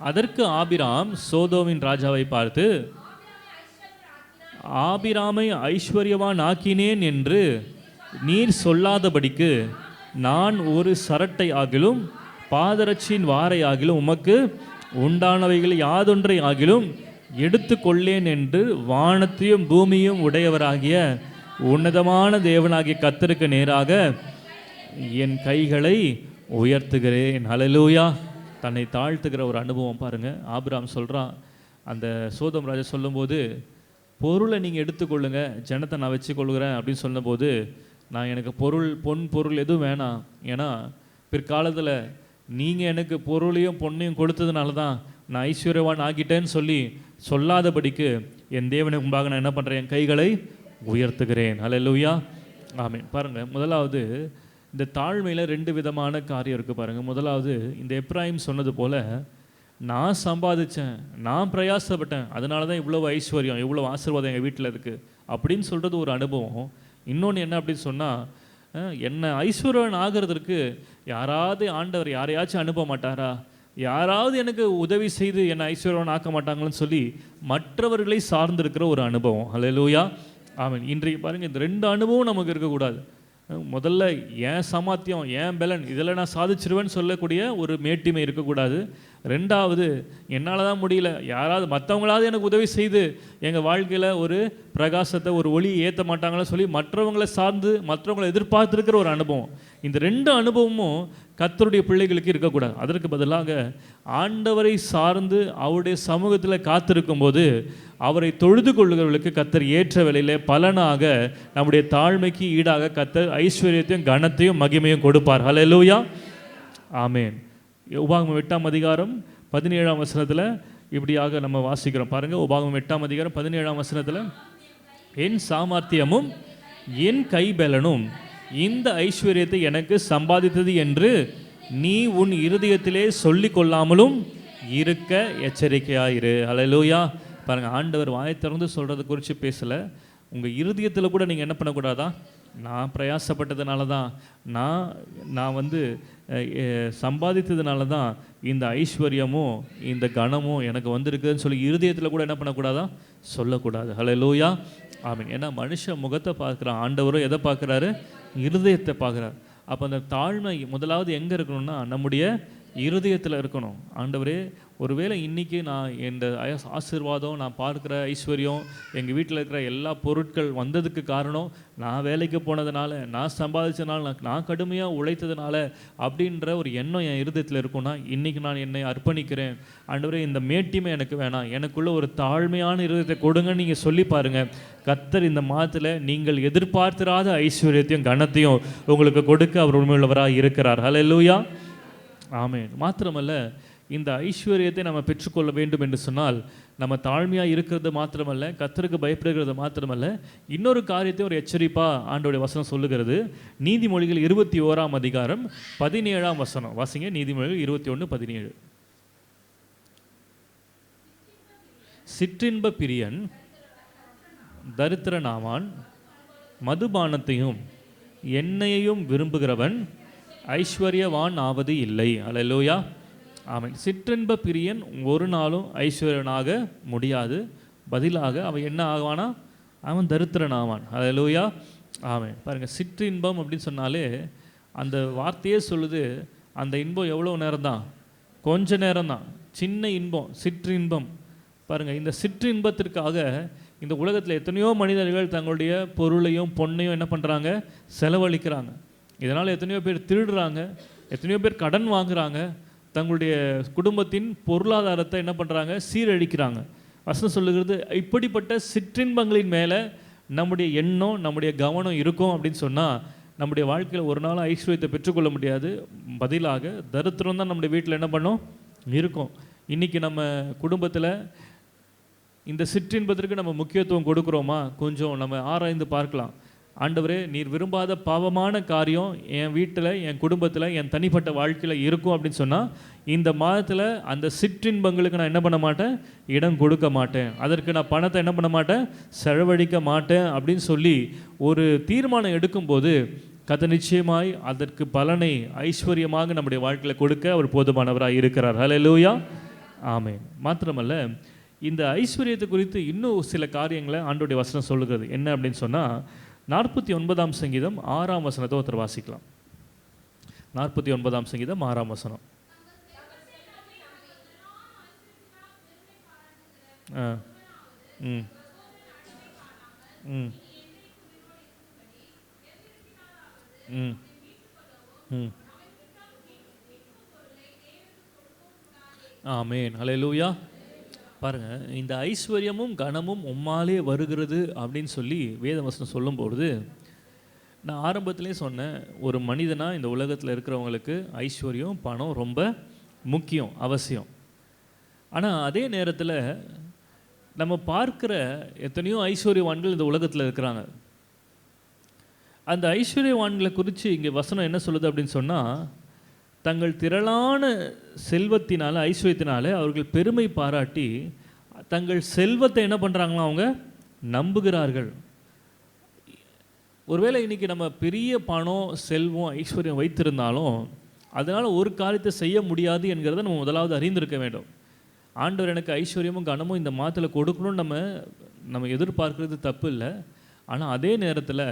அதற்கு ஆபிராம் சோதோமின் ராஜாவை பார்த்து, ஆபிராமை ஐஸ்வர்யவான் ஆக்கினேன் என்று நீர் சொல்லாதபடிக்கு நான் ஒரு சரட்டை ஆகிலும் பாதரட்சியின் வாரை ஆகிலும் உமக்கு உண்டானவைகள் யாதொன்றை ஆகிலும் எடுத்து கொள்ளேன் என்று வானத்தையும் பூமியும் உடையவராகிய உன்னதமான தேவனாகிய கர்த்தருக்கு நேராக என் கைகளை உயர்த்துகிறேன். அல்லேலூயா. தன்னை தாழ்த்துகிற ஒரு அனுபவம் பாருங்கள். ஆபிராம் சொல்கிறான், அந்த சோதம் ராஜா சொல்லும்போது, பொருளை நீங்கள் எடுத்துக்கொள்ளுங்க, ஜனத்தை நான் வச்சுக்கொள்கிறேன் அப்படின்னு சொன்னபோது, நான் எனக்கு பொன் பொருள் எதுவும் வேணாம், ஏன்னா பிற்காலத்தில் நீங்கள் எனக்கு பொருளையும் பொண்ணையும் கொடுத்ததுனால தான் நான் ஐஸ்வர்யவான் ஆகிட்டேன்னு சொல்லாதபடிக்கு என் தேவனுக்கு முன்பாக நான் என்ன பண்ணுறேன்? என் கைகளை உயர்த்துகிறேன். அல்லேலூயா, ஆமீன். பாருங்கள், முதலாவது இந்த தாழ்மையில் 2 விதமான காரியம் இருக்குது பாருங்கள். முதலாவது, இந்த எப்ராயிம் சொன்னது போல், நான் சம்பாதிச்சேன், நான் பிரயாசப்பட்டேன், அதனால தான் இவ்வளோ ஐஸ்வர்யம், இவ்வளோ ஆசீர்வாதம் எங்கள் வீட்டில் இருக்குது அப்படின்னு சொல்கிறது ஒரு அனுபவம். இன்னொன்று என்ன அப்படின்னு சொன்னால், என்னை ஐஸ்வர்யவான் ஆகிறதுக்கு யாராவது ஆண்டவர் யாரையாச்சும் அனுப்ப மாட்டாரா? யாராவது எனக்கு உதவி செய்து என்னை ஐஸ்வர்யவான் ஆக்க மாட்டாங்கன்னு சொல்லி மற்றவர்களை சார்ந்திருக்கிற ஒரு அனுபவம். அல்லேலூயா, ஆமீன். இன்றைக்கு பாருங்கள், இந்த 2 அனுபவம் நமக்கு இருக்கக்கூடாது. முதல்ல ஏன் சாமர்த்தியம், ஏன் பலன், இதில் நான் சாதிச்சிருவேன்னு சொல்லக்கூடிய ஒரு மேட்டிமை இருக்கக்கூடாது. 2வது, என்னால் தான் முடியல, யாராவது மற்றவங்களாவது எனக்கு உதவி செய்து எங்கள் வாழ்க்கையில் ஒரு பிரகாசத்தை, ஒரு ஒளியை ஏற்ற மாட்டாங்களன்னு சொல்லி மற்றவங்களை சார்ந்து மற்றவங்களை எதிர்பார்த்துருக்கிற ஒரு அனுபவம். இந்த 2 அனுபவமும் கர்த்தருடைய பிள்ளைகளுக்கு இருக்கக்கூடாது. அதற்கு பதிலாக ஆண்டவரை சார்ந்து அவருடைய சமூகத்தில் காத்திருக்கும் போது அவரை தொழுது கொள்ளுகிறவர்களுக்கு கர்த்தர் ஏற்ற வேளையிலே பலனாக நம்முடைய தாழ்மைக்கு ஈடாக கர்த்தர் ஐஸ்வர்யத்தையும் கனத்தையும் மகிமையும் கொடுப்பார். அல்லேலூயா, ஆமேன். உபாகமம் 8ஆம் அதிகாரம் 17ஆம் வசனத்தில் இப்படியாக நம்ம வாசிக்கிறோம் பாருங்கள். உபாகமம் 8ஆம் அதிகாரம் 17ஆம் வசனத்தில், என் சாமர்த்தியமும் என் கைபலனும் இந்த ஐஸ்வர்யத்தை எனக்கு சம்பாதித்தது என்று நீ உன் இருதயத்திலே சொல்லி கொள்ளாமலும் இருக்க எச்சரிக்கையாயிரு. அல்லேலூயா. பாருங்கள், ஆண்டவர் வாயை திறந்து சொல்கிறத குறித்து பேசலை. உங்கள் இருதயத்தில் கூட நீங்கள் என்ன பண்ணக்கூடாதா? நான் பிரயாசப்பட்டதுனால தான், நான் சம்பாதித்ததுனால தான் இந்த ஐஸ்வர்யமும் இந்த கனமும் எனக்கு வந்திருக்குதுன்னு சொல்லி இருதயத்தில் கூட என்ன பண்ணக்கூடாதா? சொல்லக்கூடாது. அல்லேலூயா, ஆமீன். ஏன்னா மனுஷன் முகத்தை பார்க்குறான், ஆண்டவரும் எதை பார்க்குறாரு? இருதயத்தை பார்க்குறார். அப்போ அந்த தாழ்மை முதலாவது எங்கே இருக்கணும்னா நம்முடைய இருதயத்தில் இருக்கணும். ஆண்டவரே, ஒருவேளை இன்றைக்கி நான் இந்த ஆசீர்வாதம், நான் பார்க்குற ஐஸ்வர்யம், எங்கள் வீட்டில் இருக்கிற எல்லா பொருட்கள் வந்ததுக்கு காரணம் நான் வேலைக்கு போனதுனால, நான் சம்பாதிச்சதுனால, நான் கடுமையாக உழைத்ததுனால அப்படின்ற ஒரு எண்ணம் என் இருதயத்தில் இருக்குன்னா, இன்றைக்கி நான் என்னை அர்ப்பணிக்கிறேன். ஆண்டவரே, இந்த மேட்டிமை எனக்கு வேணாம், எனக்குள்ள ஒரு தாழ்மையான இருதயத்தை கொடுங்கன்னு நீங்கள் சொல்லி பாருங்கள். கர்த்தர் இந்த மாதத்தில் நீங்கள் எதிர்பார்த்திராத ஐஸ்வர்யத்தையும் கனத்தையும் உங்களுக்கு கொடுக்க அவர் உண்மையுள்ளவராக இருக்கிறார். ஹல்லேலூயா, ஆமென். மாத்திரமல்ல, இந்த ஐஸ்வர்யத்தை நம்ம பெற்றுக்கொள்ள வேண்டும் என்று சொன்னால் நம்ம தாழ்மையாக இருக்கிறது மாத்திரமல்ல, கர்த்தருக்கு பயப்படுகிறது மாத்திரமல்ல, இன்னொரு காரியத்தை ஒரு எச்சரிப்பாக ஆண்டவருடைய வசனம் சொல்லுகிறது. நீதிமொழிகள் 21ஆம் அதிகாரம் 17ஆம் வசனம் வாசிங்க. நீதிமொழிகள் 21:17. சிற்றின்ப பிரியன் தரித்திரனாவான், மதுபானத்தையும் எண்ணெயையும் விரும்புகிறவன் ஐஸ்வர்யவான் ஆவது இல்லை. அல்லேலூயா, ஆமென். சிற்றின்ப பிரியன் ஒரு நாளும் ஐஸ்வர்யனாக முடியாது. பதிலாக அவன் என்ன ஆவானா? அவன் தரித்திரன் ஆவான். அல்லேலூயா, ஆமென். பாருங்கள், சிற்றின்பம் அப்படின்னு சொன்னாலே அந்த வார்த்தையே சொல்லுது, அந்த இன்பம் எவ்வளோ நேரம்தான்? கொஞ்ச நேரம்தான். சின்ன இன்பம், சிற்றின்பம். பாருங்கள், இந்த சிற்றின்பத்திற்காக இந்த உலகத்தில் எத்தனையோ மனிதர்கள் தங்களுடைய பொருளையும் பொண்ணையும் என்ன பண்ணுறாங்க? செலவழிக்கிறாங்க. இதனால் எத்தனையோ பேர் திருடுறாங்க, எத்தனையோ பேர் கடன் வாங்குறாங்க, தங்களுடைய குடும்பத்தின் பொருளாதாரத்தை என்ன பண்ணுறாங்க? சீரழிக்கிறாங்க. வசனம் சொல்லுகிறது, இப்படிப்பட்ட சிற்றின்பங்களின் மேலே நம்முடைய எண்ணம், நம்முடைய கவனம் இருக்கும் அப்படின்னு சொன்னால் நம்முடைய வாழ்க்கையில் ஒரு நாள் ஐஸ்வர்யத்தை பெற்றுக்கொள்ள முடியாது. பதிலாக தரித்திரம் தான் நம்முடைய வீட்டில் என்ன பண்ணோம்? இருக்கும். இன்றைக்கி நம்ம குடும்பத்தில் இந்த சிற்றின்பத்திற்கு நம்ம முக்கியத்துவம் கொடுக்குறோமா? கொஞ்சம் நம்ம ஆராய்ந்து பார்க்கலாம். ஆண்டவரே, நீர் விரும்பாத பாவமான காரியம் என் வீட்டில், என் குடும்பத்தில், என் தனிப்பட்ட வாழ்க்கையில் இருக்கும் அப்படின்னு சொன்னால் இந்த மாதத்தில் அந்த சிற்றின்பங்களுக்கு நான் என்ன பண்ண மாட்டேன்? இடம் கொடுக்க மாட்டேன். அதற்கு நான் பணத்தை என்ன பண்ண மாட்டேன்? செலவழிக்க மாட்டேன் அப்படின்னு சொல்லி ஒரு தீர்மானம் எடுக்கும்போது கர்த்தர் நிச்சயமாய் அதற்கு பலனை ஐஸ்வர்யமாக நம்முடைய வாழ்க்கையில் கொடுக்க அவர் போதுமானவராக இருக்கிறார். ஹல்லேலூயா, ஆமென். மாத்திரமல்ல, இந்த ஐஸ்வர்யத்தை குறித்து இன்னும் சில காரியங்களை ஆண்டவருடைய வசனம் சொல்லுகிறது. என்ன அப்படின்னு சொன்னால் 49ஆம் சங்கீதம் 6ஆம் வசனத்தை ஒருத்தர் வாசிக்கலாம். 49ஆம் சங்கீதம் 6ஆம் வசனம். ஆமென், ஹல்லேலூயா. பாருங்கள், இந்த ஐஸ்வர்யமும் கனமும் உம்மாலே வருகிறது அப்படின்னு சொல்லி வேதவசனம் சொல்லும்பொழுது, நான் ஆரம்பத்திலே சொன்னேன், ஒரு மனிதனாக இந்த உலகத்தில் இருக்கிறவங்களுக்கு ஐஸ்வர்யம், பணம் ரொம்ப முக்கியம், அவசியம். ஆனால் அதே நேரத்தில் நம்ம பார்க்குற எத்தனையோ ஐஸ்வர்யவான்கள் இந்த உலகத்தில் இருக்கிறாங்க. அந்த ஐஸ்வர்யவான்களை குறித்து இங்கே வசனம் என்ன சொல்லுது அப்படின்னு சொன்னால், தங்கள் திரளான செல்வத்தினால், ஐஸ்வர்யத்தினால அவர்கள் பெருமை பாராட்டி தங்கள் செல்வத்தை என்ன பண்ணுறாங்களோ அவங்க நம்புகிறார்கள். ஒருவேளை இன்றைக்கி நம்ம பெரிய பணம், செல்வம், ஐஸ்வர்யம் வைத்திருந்தாலும் அதனால் ஒரு காரியத்தை செய்ய முடியாது என்கிறத நம்ம முதலாவது அறிந்திருக்க வேண்டும். ஆண்டவர் எனக்கு ஐஸ்வர்யமும் கனமும் இந்த மாதத்தில் கொடுக்கணும்னு நம்ம எதிர்பார்க்கறது தப்பு இல்லை. ஆனால் அதே நேரத்தில்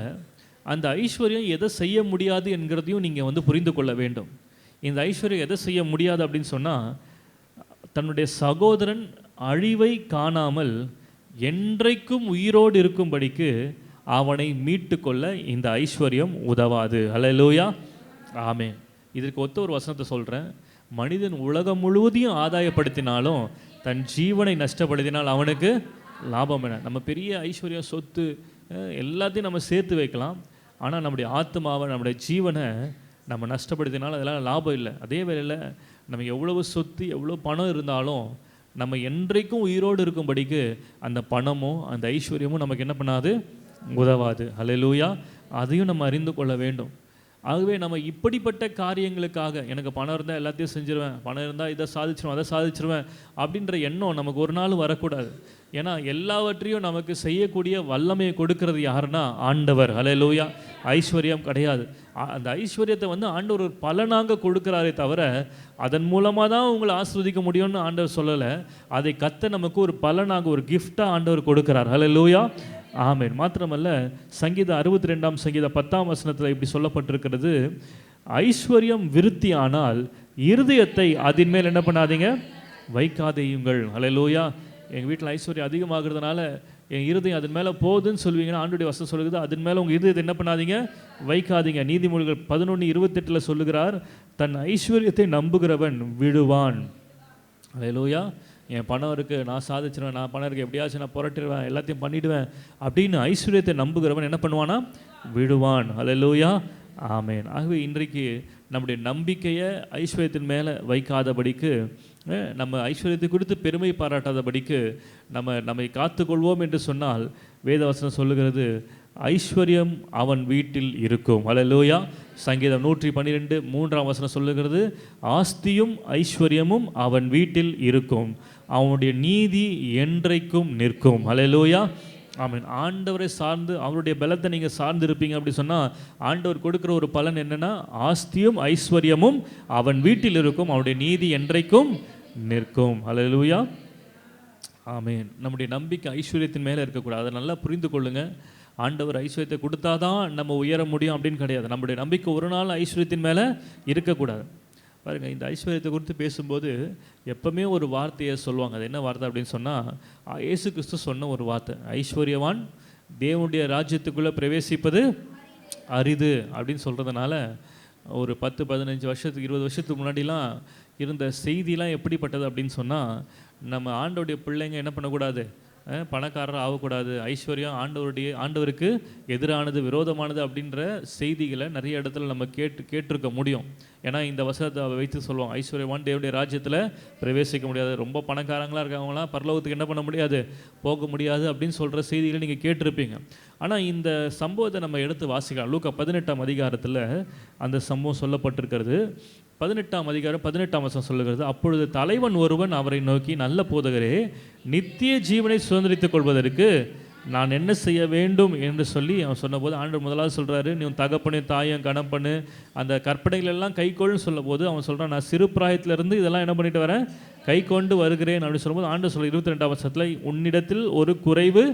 அந்த ஐஸ்வர்யம் எதை செய்ய முடியாது என்கிறதையும் நீங்கள் புரிந்து கொள்ள வேண்டும். இந்த ஐஸ்வர்யம் எதை செய்ய முடியாது அப்படின்னு சொன்னால், தன்னுடைய சகோதரன் அழிவை காணாமல் என்றைக்கும் உயிரோடு இருக்கும்படிக்கு அவனை மீட்டு கொள்ள இந்த ஐஸ்வர்யம் உதவாது. ஹல்லேலூயா, ஆமென். இதற்கு ஒத்த ஒரு வசனத்தை சொல்கிறேன். மனிதன் உலகம் முழுவதையும் ஆதாயப்படுத்தினாலும் தன் ஜீவனை நஷ்டப்படுத்தினால் அவனுக்கு லாபம் என்ன? நம்ம பெரிய ஐஸ்வர்யம், சொத்து எல்லாத்தையும் நம்ம சேர்த்து வைக்கலாம். ஆனால் நம்முடைய ஆத்மாவை, நம்முடைய ஜீவனை நம்ம நஷ்டப்படுத்தினாலும் அதெல்லாம் லாபம் இல்லை. அதே வேளையில் நம்ம எவ்வளவு சொத்து, எவ்வளோ பணம் இருந்தாலும் நம்ம என்றைக்கும் உயிரோடு இருக்கும்படிக்கு அந்த பணமும் அந்த ஐஸ்வர்யமும் நமக்கு என்ன பண்ணாது? உதவாது. ஹல்லேலூயா, அதையும் நம்ம அறிந்து கொள்ள வேண்டும். ஆகவே நம்ம இப்படிப்பட்ட காரியங்களுக்காக எனக்கு பணம் இருந்தால் எல்லாத்தையும் செஞ்சிருவேன், பணம் இருந்தால் இதை சாதிச்சிருவேன், அதை சாதிச்சிருவேன் அப்படின்ற எண்ணம் நமக்கு ஒரு நாள் வரக்கூடாது. ஏன்னா எல்லாவற்றையும் நமக்கு செய்யக்கூடிய வல்லமையை கொடுக்கறது யாருன்னா ஆண்டவர். ஹல்லேலூயா, ஐஸ்வர்யம் கிடையாது. அந்த ஐஸ்வர்யத்தை ஆண்டவர் ஒரு பலனாக கொடுக்குறாரே தவிர அதன் மூலமாக தான் உங்களை ஆஸ்வதிக்க முடியும்னு ஆண்டவர் சொல்லலை. அதை நமக்கு ஒரு பலனாக, ஒரு கிஃப்டாக ஆண்டவர் கொடுக்குறார். ஹல்லேலூயா, ஆமென். மாத்திரமல்ல, சங்கீதம் 62ஆம் சங்கீதம் 10ஆம் வசனத்தில் இப்படி சொல்லப்பட்டிருக்கிறது, ஐஸ்வர்யம் விருத்தியானால் இருதயத்தை அதன் மேல் என்ன பண்ணாதீங்க, வைக்காதேயுங்கள். ஹல்லேலூயா. எங்கள் வீட்டில் ஐஸ்வர்யம் அதிகமாகிறதுனால என் இருதயம் அதன் மேலே போகுதுன்னு சொல்லுவீங்கன்னா, ஆண்டுடைய வசனம் சொல்லுது, அதன் மேலே உங்கள் இருதயத்தை என்ன பண்ணாதீங்க, வைக்காதீங்க. நீதிமொழிகள் 11:28 சொல்லுகிறார், தன் ஐஸ்வர்யத்தை நம்புகிறவன் விடுவான். ஹல்லேலூயா. என் பணம் இருக்குது, நான் சாதிச்சிருவேன், நான் பணம் இருக்குது, எப்படியாச்சும் நான் புரட்டிடுவேன், எல்லாத்தையும் பண்ணிவிடுவேன் அப்படின்னு ஐஸ்வர்யத்தை நம்புகிறவன் என்ன பண்ணுவானா, விடுவான். ஹல்லேலூயா. ஆமேன். ஆகவே இன்றைக்கு நம்முடைய நம்பிக்கையை ஐஸ்வர்யத்தின் மேலே வைக்காதபடிக்கு, நம்ம ஐஸ்வர்யத்தை குறித்து பெருமை பாராட்டாதபடிக்கு நம்மை காத்துக்கொள்வோம் என்று சொன்னால் வேதவசனம் சொல்லுகிறது, ஐஸ்வர்யம் அவன் வீட்டில் இருக்கும். ஹல்லேலூயா. சங்கீதம் 112:3 சொல்லுகிறது, ஆஸ்தியும் ஐஸ்வர்யமும் அவன் வீட்டில் இருக்கும், அவனுடைய நீதி என்றைக்கும் நிற்கும். ஹல்லேலூயா. ஆமீன். ஆண்டவரை சார்ந்து அவருடைய பலத்தை நீங்கள் சார்ந்து இருப்பீங்க அப்படி சொன்னால் ஆண்டவர் கொடுக்குற ஒரு பலன் என்னென்னா, ஆஸ்தியும் ஐஸ்வர்யமும் அவன் வீட்டில் இருக்கும், அவனுடைய நீதி என்றைக்கும் நிற்கும். ஹல்லேலூயா. ஆமீன். நம்முடைய நம்பிக்கை ஐஸ்வர்யத்தின் மேலே இருக்கக்கூடாது. அதை நல்லா புரிந்து கொள்ளுங்கள். ஆண்டவர் ஐஸ்வர்யத்தை கொடுத்தாதான் நம்ம உயர முடியும் அப்படின்னு கிடையாது. நம்முடைய நம்பிக்கை ஒரு நாள் ஐஸ்வர்யத்தின் மேலே இருக்கக்கூடாது. பாருங்கள், இந்த ஐஸ்வர்யத்தை குறித்து பேசும்போது எப்பவுமே ஒரு வார்த்தையை சொல்லுவாங்க. அது என்ன வார்த்தை அப்படின்னு சொன்னால், இயேசு கிறிஸ்து சொன்ன ஒரு வார்த்தை, ஐஸ்வர்யவான் தேவனுடைய ராஜ்யத்துக்குள்ளே பிரவேசிப்பது அரிது அப்படின்னு சொல்கிறதுனால, ஒரு 10-15 வருஷத்துக்கு 20 வருஷத்துக்கு முன்னாடிலாம் இருந்த செய்திலாம் எப்படிப்பட்டது அப்படின்னு சொன்னால், நம்ம ஆண்டவருடைய பிள்ளைங்க என்ன பண்ணக்கூடாது, பணக்காரர் ஆகக்கூடாது, ஐஸ்வர்யம் ஆண்டவருக்கு எதிரானது, விரோதமானது அப்படின்ற செய்திகளை நிறைய இடத்துல நம்ம கேட்டிருக்க முடியும். ஏன்னா இந்த வசனத்தை வைத்து சொல்லுவோம், ஐஸ்வர்யவான் தேவனுடைய ராஜ்யத்தில் பிரவேசிக்க முடியாது, ரொம்ப பணக்காரங்களாக இருக்கவங்களாம் பரலோகத்துக்கு என்ன பண்ண முடியாது, போக முடியாது அப்படின்னு சொல்கிற செய்திகளை நீங்கள் கேட்டிருப்பீங்க. ஆனால் இந்த சம்பவத்தை நம்ம எடுத்து வாசிக்கலாம். லூக்கா 18 அந்த சம்பவம் சொல்லப்பட்டிருக்கிறது. 18 சொல்லுகிறது, அப்பொழுது தலைவன் ஒருவன் அவரை நோக்கி, நல்ல போதகரே, நித்திய ஜீவனை சுதந்திரித்துக் கொள்வதற்கு நான் என்ன செய்ய வேண்டும் என்று சொல்லி அவன் சொன்னபோது, ஆண்டவர் முதலாவது சொல்கிறாரு, நீ உன் தகப்பனு தாயும் கணப்பண்ணு அந்த கற்பனைகள் எல்லாம் கை கொள்ளுன்னு சொல்லும்போது அவன் சொல்கிறான், நான் சிறு பிராயத்திலிருந்து இதெல்லாம் என்ன பண்ணிட்டு வரேன், கை கொண்டு வருகிறேன் அப்படின்னு சொல்லும்போது ஆண்டவர் சொல்ல 22 உன்னிடத்தில் ஒரு குறைவு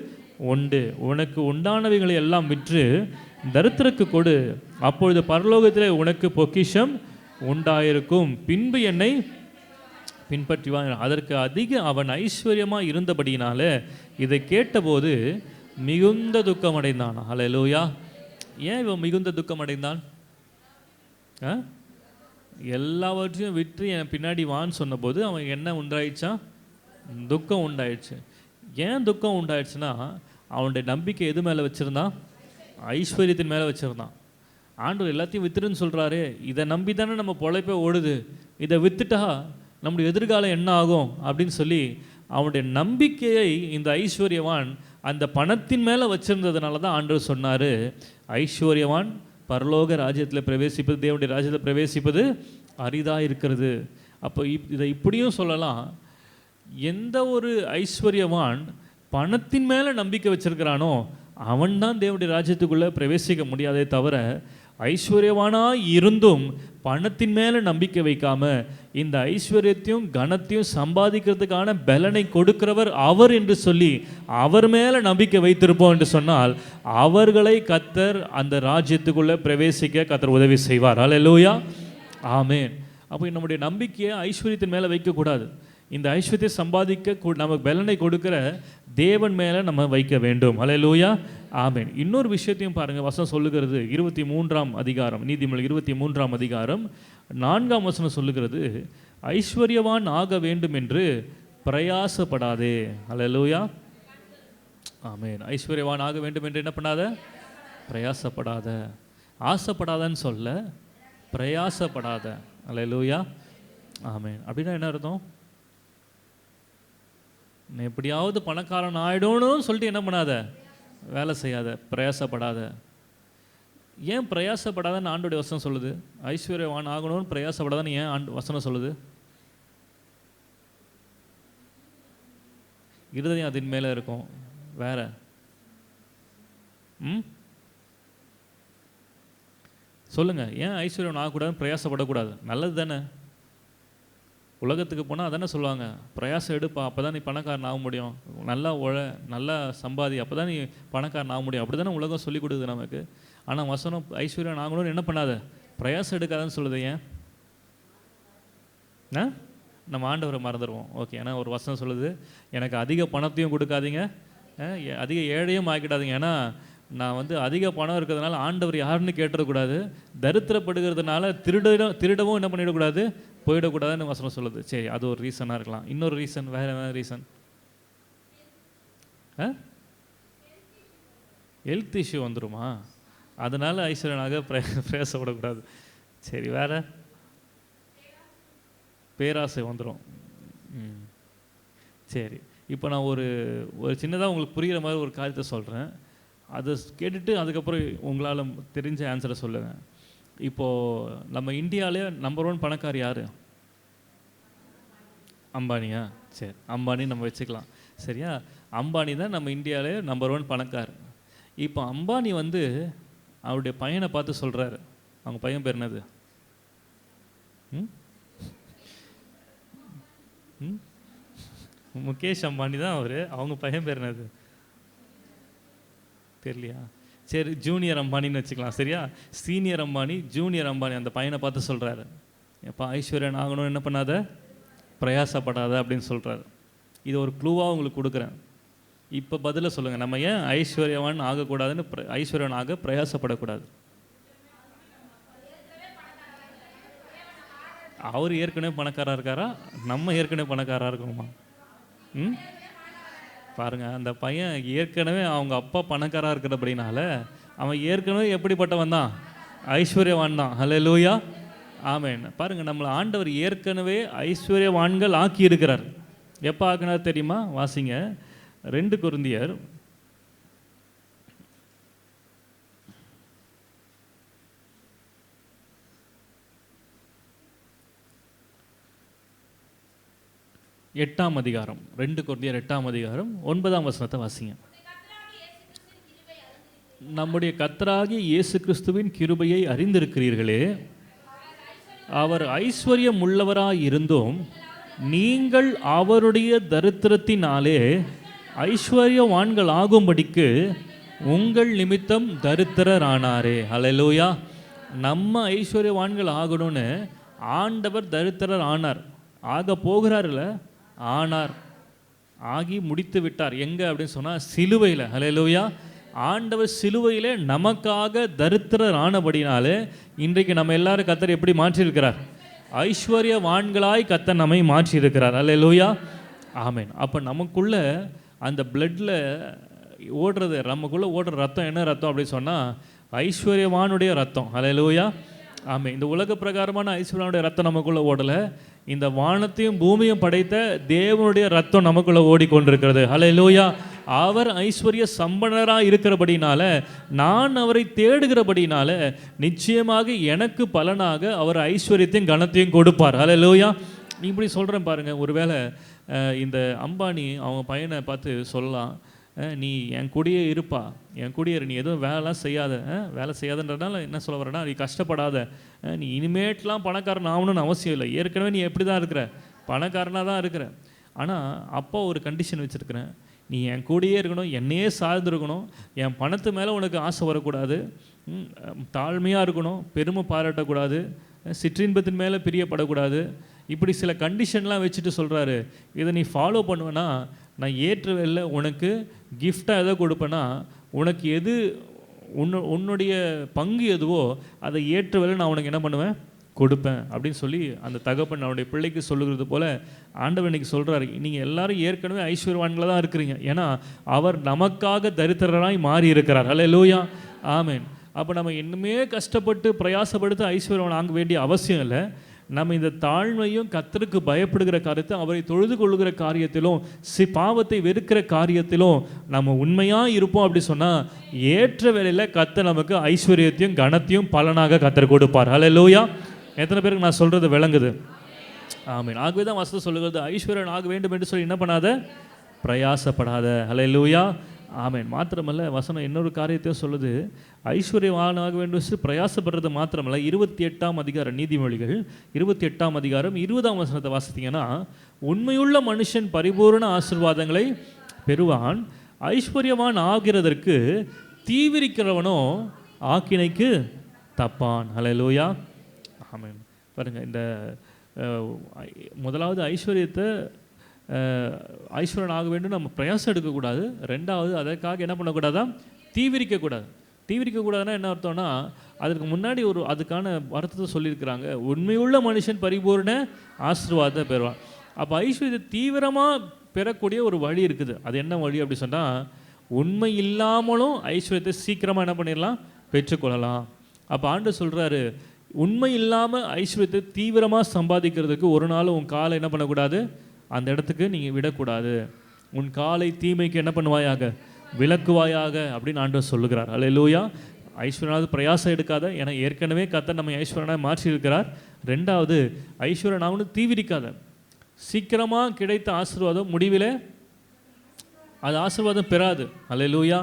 உண்டு, உனக்கு உண்டானவைகளை எல்லாம் விற்று தரித்திரருக்கு கொடு, அப்பொழுது பரலோகத்திலே உனக்கு பொக்கிஷம் உண்டாயிருக்கும், பின்பு என்னை பின்பற்றிவான். அதற்கு அதிக அவன் ஐஸ்வர்யமாக இருந்தபடியினால இதை கேட்டபோது மிகுந்த துக்கம் அடைந்தான். ஹல்லேலூயா. ஏன் இவன் மிகுந்த துக்கம் அடைந்தான்? எல்லாவற்றையும் விற்று என் பின்னாடி வான்னு சொன்னபோது அவன் என்ன உண்டாயிடுச்சான்? துக்கம் உண்டாயிடுச்சு. ஏன் துக்கம் உண்டாயிடுச்சுன்னா, அவனுடைய நம்பிக்கை எது மேலே வச்சுருந்தான்? ஐஸ்வர்யத்தின் மேலே வச்சுருந்தான். ஆண்டவர் எல்லாத்தையும் வித்துருன்னு சொல்கிறாரு, இதை நம்பி தானே நம்ம பொழைப்பே ஓடுது, இதை வித்துட்டா நம்முடைய எதிர்காலம் என்ன ஆகும் அப்படின்னு சொல்லி அவனுடைய நம்பிக்கையை இந்த ஐஸ்வர்யவான் அந்த பணத்தின் மேலே வச்சுருந்ததுனால தான் ஆண்டவர் சொன்னார், ஐஸ்வர்யவான் பரலோக ராஜ்யத்தில் பிரவேசிப்பது, தேவனுடைய ராஜ்யத்தில் பிரவேசிப்பது அரிதாக இருக்கிறது. அப்போ இதை இப்படியும் சொல்லலாம், எந்த ஒரு ஐஸ்வர்யவான் பணத்தின் மேலே நம்பிக்கை வச்சிருக்கிறானோ அவன் தான் தேவனுடைய ராஜ்யத்துக்குள்ளே பிரவேசிக்க முடியாதே தவிர, ஐஸ்வர்யவானாக இருந்தும் பணத்தின் மேலே நம்பிக்கை வைக்காமல் இந்த ஐஸ்வர்யத்தையும் கனத்தையும் சம்பாதிக்கிறதுக்கான பலனை கொடுக்கிறவர் அவர் என்று சொல்லி அவர் மேலே நம்பிக்கை வைத்திருப்போம் என்று சொன்னால் அவர்களை கர்த்தர் அந்த ராஜ்யத்துக்குள்ளே பிரவேசிக்க கர்த்தர் உதவி செய்வார். ஹல்லேலூயா. ஆமென். அப்போ நம்முடைய நம்பிக்கையை ஐஸ்வர்யத்தின் மேலே வைக்கக்கூடாது. இந்த ஐஸ்வர்யத்தை சம்பாதிக்க நமக்கு பலனை கொடுக்கிற தேவன் மேலே நம்ம வைக்க வேண்டும். ஹல்லேலூயா. ஆமென். இன்னொரு விஷயத்தையும் பாருங்கள், வசனம் சொல்லுகிறது 23 நீதிமொழி 23 4 சொல்லுகிறது, ஐஸ்வர்யவான் ஆக வேண்டும் என்று பிரயாசப்படாதே. ஹல்லேலூயா. ஆமென். ஐஸ்வர்யவான் ஆக வேண்டும் என்று என்ன பண்ணாத, பிரயாசப்படாத. ஆசைப்படாதன்னு சொல்ல, பிரயாசப்படாத. ஹல்லேலூயா. ஆமென். அப்படின்னா என்ன அர்த்தம்? நீ எப்படியாவது பணக்காரன் ஆகிடணும்னு சொல்லிட்டு என்ன பண்ணாத, வேலை செய்யாத, பிரயாசப்படாத. ஏன் பிரயாசப்படாதன்னு ஆண்டோடைய வசனம் சொல்லுது? ஐஸ்வர்யவான் ஆகணும்னு பிரயாசப்படாதன்னு ஏன் வசனம் சொல்லுது? இருதயம் அதன் மேலே இருக்கும். வேற சொல்லுங்க, ஏன் ஐஸ்வர்யம் ஆகக்கூடாதுன்னு பிரயாசப்படக்கூடாது? நல்லது தானே. உலகத்துக்கு போனால் அதானே சொல்லுவாங்க, பிரயாசம் எடுப்பா, அப்போ தான் நீ பணக்காரன் ஆக முடியும், நல்லா நல்லா சம்பாதி, அப்போ தான் நீ பணக்காரன் ஆக முடியும், அப்படி தானே உலகம் சொல்லிக் கொடுக்குது நமக்கு. ஆனால் வசனம் ஐஸ்வர்யம் ஆகணும்னு என்ன பண்ணாத, பிரயாசம் எடுக்காதன்னு சொல்லுது. ஏன்? நம்ம ஆண்டவரை மறந்துடுவோம். ஓகே, ஏன்னா ஒரு வசனம் சொல்லுது, எனக்கு அதிக பணத்தையும் கொடுக்காதீங்க, அதிக ஏழையும் ஆக்கிடாதீங்க. ஏன்னா நான் வந்து அதிக பணம் இருக்கிறதுனால ஆண்டவர் யாருன்னு கேட்டுறக்கூடாது, தரித்திரப்படுகிறதுனால திருடவும் என்ன பண்ணிடக்கூடாது, போயிடக்கூடாதுன்னு வசனம் சொல்லுது. சரி, அது ஒரு ரீசனாக இருக்கலாம். இன்னொரு ரீசன், வேறு என்ன ரீசன்? ஹெல்த் இஷ்யூ வந்துடுமா, அதனால் ஐஸ்வர்யனாக பிரயாசப்படக்கூடாது. சரி, வேறு பேராசை வந்துடும். சரி, இப்போ நான் ஒரு சின்னதாக உங்களுக்கு புரிகிற மாதிரி ஒரு காரியத்தை சொல்கிறேன். அதை கேட்டுட்டு அதுக்கப்புறம் உங்களால் தெரிஞ்ச ஆன்சரை சொல்லுங்கள். இப்போது நம்ம இந்தியாவிலே நம்பர் 1 பணக்கார் யார்? அம்பானியா? சரி, அம்பானி நம்ம வச்சுக்கலாம். சரியா, அம்பானி தான் நம்ம இந்தியாவிலே நம்பர் 1 பணக்கார். இப்போ அம்பானி வந்து அவருடைய பையனை பார்த்து சொல்கிறாரு, அவங்க பையன் பேர் என்னது? முகேஷ் அம்பானி தான் அவர். அவங்க பையன் பேர் என்னது தெரியலையா? சரி, ஜூனியர் அம்பானின்னு வச்சுக்கலாம். சரியா, சீனியர் அம்பானி, ஜூனியர் அம்பானி அந்த பையனை பார்த்து சொல்கிறாரு, எப்போ ஐஸ்வர்யன் ஆகணும் என்ன பண்ணாத, பிரயாசப்படாத அப்படின்னு சொல்கிறாரு. இது ஒரு க்ளூவாக உங்களுக்கு கொடுக்குறேன். இப்போ பதில சொல்லுங்கள், நம்ம ஏன் ஐஸ்வர்யவான் ஆகக்கூடாதுன்னு, ஐஸ்வர்யன் ஆக பிரயாசப்படக்கூடாது? அவர் ஏற்கனவே பணக்காராக இருக்காரா, நம்ம ஏற்கனவே பணக்காராக இருக்கணுமா? பாருங்கள், அந்த பையன் ஏற்கனவே அவங்க அப்பா பணக்காராக இருக்கிறபடினால அவன் ஏற்கனவே எப்படிப்பட்டவன் தான், ஐஸ்வர்யவான் தான். ஹல்லேலூயா, ஆமென். பாருங்கள், நம்மளை ஆண்டவர் ஏற்கனவே ஐஸ்வர்யவான்கள் ஆக்கி இருக்கிறார். எப்போ ஆக்கினார் தெரியுமா? வாசிங்க, 2 கொரிந்தியர் 8ஆம் அதிகாரம், 2 கொரிந்தியர் 8ஆம் அதிகாரம் 9ஆம் வசனத்தை வாசிங்க. நம்முடைய கர்த்தராகிய இயேசு கிறிஸ்துவின் கிருபையை அறிந்திருக்கிறீர்களே, அவர் ஐஸ்வர்யம் உள்ளவராய் இருந்தும் நீங்கள் அவருடைய தரித்திரத்தினாலே ஐஸ்வர்யவான்கள் ஆகும்படிக்கு உங்கள் நிமித்தம் தரித்திரரானாரே. ஹல்லேலூயா. நம்ம ஐஸ்வர்யவான்கள் ஆகணும்னு ஆண்டவர் தரித்திரர் ஆனார். ஆக போகிறார்ல, ஆனார், ஆகி முடித்து விட்டார். எங்கே அப்படின்னு சொன்னால் சிலுவையில். ஹல்லேலூயா. ஆண்டவர் சிலுவையிலே நமக்காக தரித்திரர் ஆனபடினாலே இன்றைக்கு நம்ம எல்லாரும் கர்த்தர் எப்படி மாற்றியிருக்கிறார்? ஐஸ்வர்யவான்களாய் கர்த்தர் நம்மை மாற்றியிருக்கிறார். ஹல்லேலூயா, ஆமென். அப்போ நமக்குள்ள அந்த பிளட்டில் ஓடுறது, நமக்குள்ளே ஓடுற ரத்தம் என்ன ரத்தம் அப்படின்னு சொன்னால் ஐஸ்வர்யவானுடைய ரத்தம். ஹல்லேலூயா, ஆமென். இந்த உலக பிரகாரமான ஐஸ்வர்யனுடைய ரத்தம் நமக்குள்ளே ஓடலை, இந்த வானத்தையும் பூமியும் படைத்த தேவனுடைய ரத்தம் நமக்குள்ளே ஓடிக்கொண்டிருக்கிறது. ஹல்லேலூயா. அவர் ஐஸ்வர்ய சம்பனராக இருக்கிறபடினால, நான் அவரை தேடுகிறபடினால நிச்சயமாக எனக்கு பலனாக அவர் ஐஸ்வர்யத்தையும் கனத்தையும் கொடுப்பார். ஹல்லேலூயா. இப்படி சொல்கிறேன் பாருங்கள். ஒருவேளை இந்த அம்பானி அவங்க பையனை பார்த்து சொல்லலாம், நீ என் கூடயே இருப்பா, என் கூடயே நீ எதுவும் வேலைலாம் செய்யாத, வேலை செய்யாதன்றதுனால என்ன சொல்ல வரேன்னா, நீ கஷ்டப்படாத, நீ இனிமேட்லாம் பணக்காரன் ஆகணும்னு அவசியம் இல்லை, ஏற்கனவே நீ எப்படி தான் இருக்கிற, பணக்காரனாக தான் இருக்கிற. ஆனால் அப்பா ஒரு கண்டிஷன் வச்சுருக்கிறேன், நீ என் கூடயே இருக்கணும், என்னையே சார்ந்திருக்கணும், என் பணத்து மேலே உனக்கு ஆசை வரக்கூடாது, தாழ்மையாக இருக்கணும், பெருமை பாராட்டக்கூடாது, சிற்றின்பத்தின் மேலே பிரியப்படக்கூடாது. இப்படி சில கண்டிஷன்லாம் வச்சுட்டு சொல்கிறாரு. இதை நீ ஃபாலோ பண்ணுவேன்னா நான் ஏற்ற வேலை உனக்கு கிஃப்டாக எதை கொடுப்பேன்னா, உனக்கு எது உன்னுடைய பங்கு எதுவோ அதை ஏற்ற வேலை நான் உனக்கு என்ன பண்ணுவேன், கொடுப்பேன் அப்படின்னு சொல்லி அந்த தகப்பன் அவனுடைய பிள்ளைக்கு சொல்லுகிறது போல் ஆண்டவர் இன்னைக்கு சொல்கிறாரு, நீங்கள் எல்லாரும் ஏற்கனவே ஐஸ்வர்யவான்களாக தான் இருக்கிறீங்க, ஏன்னா அவர் நமக்காக தரித்திரராய் மாறி இருக்கிறார். ஹல்லேலூயா, ஆமென். அப்போ நம்ம இன்னுமே கஷ்டப்பட்டு பிரயாசப்படுத்த ஐஸ்வர்யவான் ஆக வேண்டிய அவசியம் இல்லை. நம்ம இந்த தாழ்மையும் கர்த்தருக்கு பயப்படுகிற காரியத்தை, அவரை தொழுது கொள்ளுகிற காரியத்திலும், பாவத்தை வெறுக்கிற காரியத்திலும் நம்ம உண்மையாக இருப்போம். அப்படி சொன்னால் ஏற்ற வேளையில் கர்த்தர் நமக்கு ஐஸ்வர்யத்தையும் கனத்தையும் பலனாக கர்த்தர் கொடுப்பார். ஹல்லேலூயா. எத்தனை பேருக்கு நான் சொல்கிறது விளங்குது? ஆமென். ஆகவே தான் வசனம் சொல்லுகிறது, ஐஸ்வர்யன் ஆக வேண்டும் என்று சொல்லி என்ன பண்ணாத, பிரயாசப்படாத. ஹல்லேலூயா, ஆமென். மாத்திரமல்ல வசனம் இன்னொரு காரியத்தையும் சொல்லுது, ஐஸ்வர்யவானாக வேண்டும் பிரயாசப்படுறது மாத்திரமல்ல, 28ஆம் அதிகாரம் நீதிமொழிகள் 28ஆம் அதிகாரம் 20ஆம் வசனத்தை வாசித்தீங்கன்னா, உண்மையுள்ள மனுஷன் பரிபூர்ண ஆசீர்வாதங்களை பெறுவான், ஐஸ்வர்யவான் ஆகிறதற்கு தீவிரிக்கிறவனோ ஆக்கினைக்கு தப்பான். ஹல்லேலூயா, ஆமென். பாருங்கள், இந்த முதலாவது ஐஸ்வர்யத்தை ஐஸ்வர்யன் ஆக வேண்டும் நம்ம பிரயாசம் எடுக்கக்கூடாது. ரெண்டாவது அதற்காக என்ன பண்ணக்கூடாதான், தீவிரிக்கக்கூடாது. தீவிரிக்கக்கூடாதுன்னா என்ன அர்த்தம்னா, அதுக்கு முன்னாடி அதுக்கான அர்த்தத்தை சொல்லியிருக்கிறாங்க. உண்மையுள்ள மனுஷன் பரிபூர்ண ஆசீர்வாதத்தை பெறுவான். அப்போ ஐஸ்வர்யத்தை தீவிரமாக பெறக்கூடிய ஒரு வழி இருக்குது. அது என்ன வழி அப்படி சொன்னால், உண்மை இல்லாமலும் ஐஸ்வர்யத்தை சீக்கிரமாக என்ன பண்ணிடலாம், பெற்றுக்கொள்ளலாம். அப்போ ஆண்டு சொல்கிறாரு, உண்மை இல்லாமல் ஐஸ்வர்யத்தை தீவிரமாக சம்பாதிக்கிறதுக்கு ஒரு நாள் உன் காலை என்ன பண்ணக்கூடாது, அந்த இடத்துக்கு நீங்கள் விடக்கூடாது. உன் காலை தீமைக்கு என்ன பண்ணுவாயாக, விலக்குவாயாக அப்படின்னு ஆண்டவர் சொல்லுகிறார். அல்லேலூயா. ஐஸ்வர்யனாவது பிரயாசம் எடுக்காத, ஏன்னா ஏற்கனவே கர்த்தர் நம்ம ஐஸ்வர்யனாக மாற்றி இருக்கிறார். ரெண்டாவது, ஐஸ்வர்யனாவது தீவிரிக்காத. சீக்கிரமாக கிடைத்த ஆசீர்வாதம் முடிவில் அது ஆசீர்வாதம் பெறாது. அல்லேலூயா.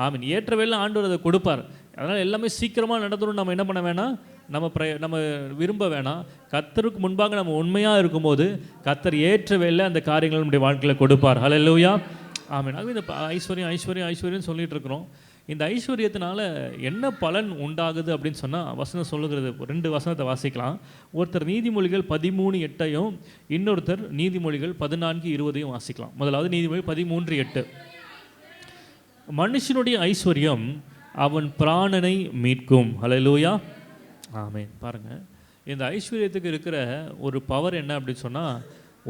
ஆமீன். ஏற்ற வேளையில் ஆண்டவர் அதை கொடுப்பார். அதனால் எல்லாமே சீக்கிரமாக நடத்தணும்னு நம்ம என்ன பண்ண வேணாம், நம்ம விரும்ப வேணாம். கர்த்தருக்கு முன்பாக நம்ம உண்மையாக இருக்கும்போது கர்த்தர் ஏற்ற வேளையில் அந்த காரியங்கள் நம்முடைய வாழ்க்கையில் கொடுப்பார். அல்லேலூயா. ஆமீன். ஆகவே இந்த ஐஸ்வர்யம் ஐஸ்வர்யம் ஐஸ்வர்யம் சொல்லிட்டு இருக்கிறோம். இந்த ஐஸ்வர்யத்தினால என்ன பலன் உண்டாகுது அப்படின்னு சொன்னால், வசனம் சொல்லுகிறது. 2 வசனத்தை வாசிக்கலாம். ஒருத்தர் நீதிமொழிகள் 13:8 இன்னொருத்தர் நீதிமொழிகள் 14:20 வாசிக்கலாம். முதலாவது நீதிமொழி 13:8. மனுஷனுடைய ஐஸ்வர்யம் அவன் பிராணனை மீட்கும். அல்லேலூயா. ஆமென். பாருங்கள், இந்த ஐஸ்வர்யத்துக்கு இருக்கிற ஒரு பவர் என்ன அப்படின்னு சொன்னால்,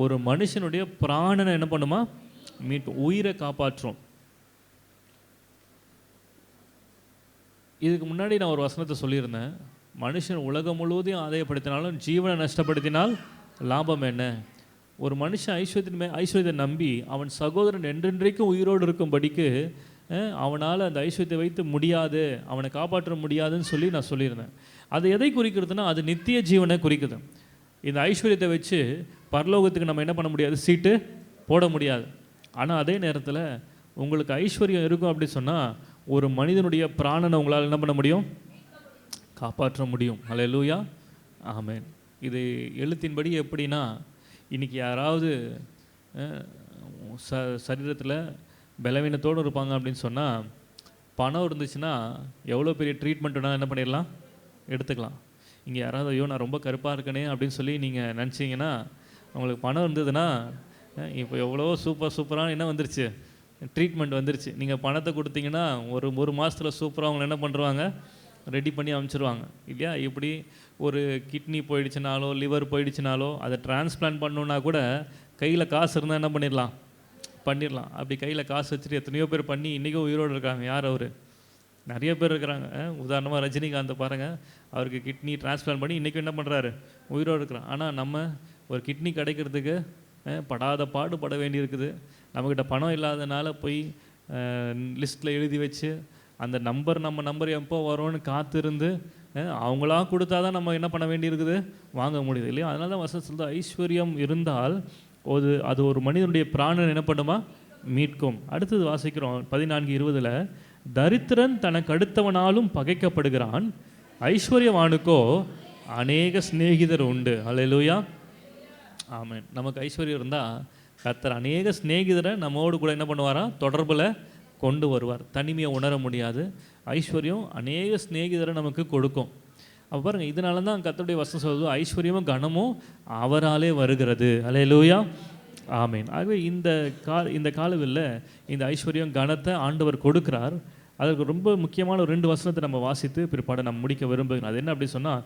ஒரு மனுஷனுடைய பிராணனை என்ன பண்ணுமா, மீட்கும், உயிரை காப்பாற்றும். இதுக்கு முன்னாடி நான் ஒரு வசனத்தை சொல்லியிருந்தேன். மனுஷன் உலகம் முழுவதையும் ஆதாயப்படுத்தினாலும் ஜீவனை நஷ்டப்படுத்தினால் லாபம் என்ன? ஒரு மனுஷன் ஐஸ்வர்யத்தை நம்பி அவன் சகோதரன் என்றென்றைக்கும் உயிரோடு இருக்கும்படிக்கு அவனால் அந்த ஐஸ்வர்யத்தை வைத்து முடியாது, அவனை காப்பாற்ற முடியாதுன்னு சொல்லி நான் சொல்லியிருந்தேன். அது எதை குறிக்கிறதுனா, அது நித்திய ஜீவனை குறிக்குது. இந்த ஐஸ்வர்யத்தை வச்சு பரலோகத்துக்கு நம்ம என்ன பண்ண முடியாது, சீட்டு போட முடியாது. ஆனால் அதே நேரத்தில் உங்களுக்கு ஐஸ்வர்யம் இருக்கும் அப்படி சொன்னால், ஒரு மனிதனுடைய பிராணனை உங்களால் என்ன பண்ண முடியும், காப்பாற்ற முடியும். அல்லேலூயா. ஆமென். இது எழுத்தின்படி எப்படின்னா, இன்றைக்கி யாராவது சரீரத்தில் பலவீனத்தோடு இருப்பாங்க அப்படின்னு சொன்னால், பணம் இருந்துச்சுன்னா எவ்வளோ பெரிய ட்ரீட்மெண்ட் வேணால் என்ன பண்ணிடலாம், எடுத்துக்கலாம். இங்கே யாராவது ஐயோ நான் ரொம்ப கருப்பாக இருக்கனே அப்படின்னு சொல்லி நீங்கள் நினச்சிங்கன்னா, உங்களுக்கு பணம் இருந்ததுன்னா இப்போ எவ்வளோ சூப்பரான என்ன வந்துருச்சு, ட்ரீட்மெண்ட் வந்துருச்சு. நீங்கள் பணத்தை கொடுத்தீங்கன்னா ஒரு மாதத்தில் சூப்பராக அவங்களை என்ன பண்ணுறாங்க, ரெடி பண்ணி அமைச்சிருவாங்க இல்லையா. இப்படி ஒரு கிட்னி போயிடுச்சுனாலோ லிவர் போயிடுச்சுனாலோ அதை டிரான்ஸ்பிளான்ட் பண்ணணுன்னா கூட கையில் காசு இருந்தால் என்ன பண்ணிடலாம். அப்படி கையில் காசு வச்சுட்டு எத்தனையோ பேர் பண்ணி இன்றைக்கும் உயிரோடு இருக்காங்க. யார் அவர்? நிறைய பேர் இருக்கிறாங்க. உதாரணமாக ரஜினிகாந்த் பாருங்கள், அவருக்கு கிட்னி டிரான்ஸ்பிளான்ட் பண்ணி இன்றைக்கும் என்ன பண்ணுறாரு, உயிரோடு இருக்கிறான். ஆனால் நம்ம ஒரு கிட்னி கிடைக்கிறதுக்கு படாத பாடுபட வேண்டியிருக்குது. நம்மக்கிட்ட பணம் இல்லாதனால போய் லிஸ்ட்டில் எழுதி வச்சு அந்த நம்ம நம்பர் எப்போ வரும்னு காத்திருந்து அவங்களா கொடுத்தா தான் நம்ம என்ன பண்ண வேண்டியிருக்குது, வாங்க முடியுது இல்லையா. அதனால தான் வசனம் சொல்லுது, ஐஸ்வர்யம் இருந்தால் அது ஒரு மனிதனுடைய பிராணன் என்ன பண்ணுமா, மீட்கும். அடுத்தது வாசிக்கிறோம் 14:20. தரித்திரன் தனக்கு அடுத்தவனாலும் பகைக்கப்படுகிறான், ஐஸ்வர்யவானுக்கோ அநேக சிநேகிதர் உண்டு. அல்லேலூயா. ஆமென். நமக்கு ஐஸ்வர்யம் இருந்தால் கர்த்தர் அநேக சிநேகிதரை நம்மோடு கூட என்ன பண்ணுவாரா, தொடர்பில் கொண்டு வருவார். தனிமையை உணர முடியாது. ஐஸ்வர்யம் அநேக சிநேகிதரை நமக்கு கொடுக்கும். அப்போ பாருங்கள், இதனால தான் கர்த்தருடைய வசனம் சொல்லுது, ஐஸ்வர்யமும் கனமும் அவராலே வருகிறது. அல்லேலூயா. ஆமென். ஆகவே இந்த காலவில் இந்த ஐஸ்வர்யம் கனத்தை ஆண்டவர் கொடுக்கிறார். அதுக்கு ரொம்ப முக்கியமான ஒரு 2 வசனத்தை நம்ம வாசித்து பிற்பாடு நம்ம முடிக்க விரும்புகிறோம். அது என்ன அப்படி சொன்னால்,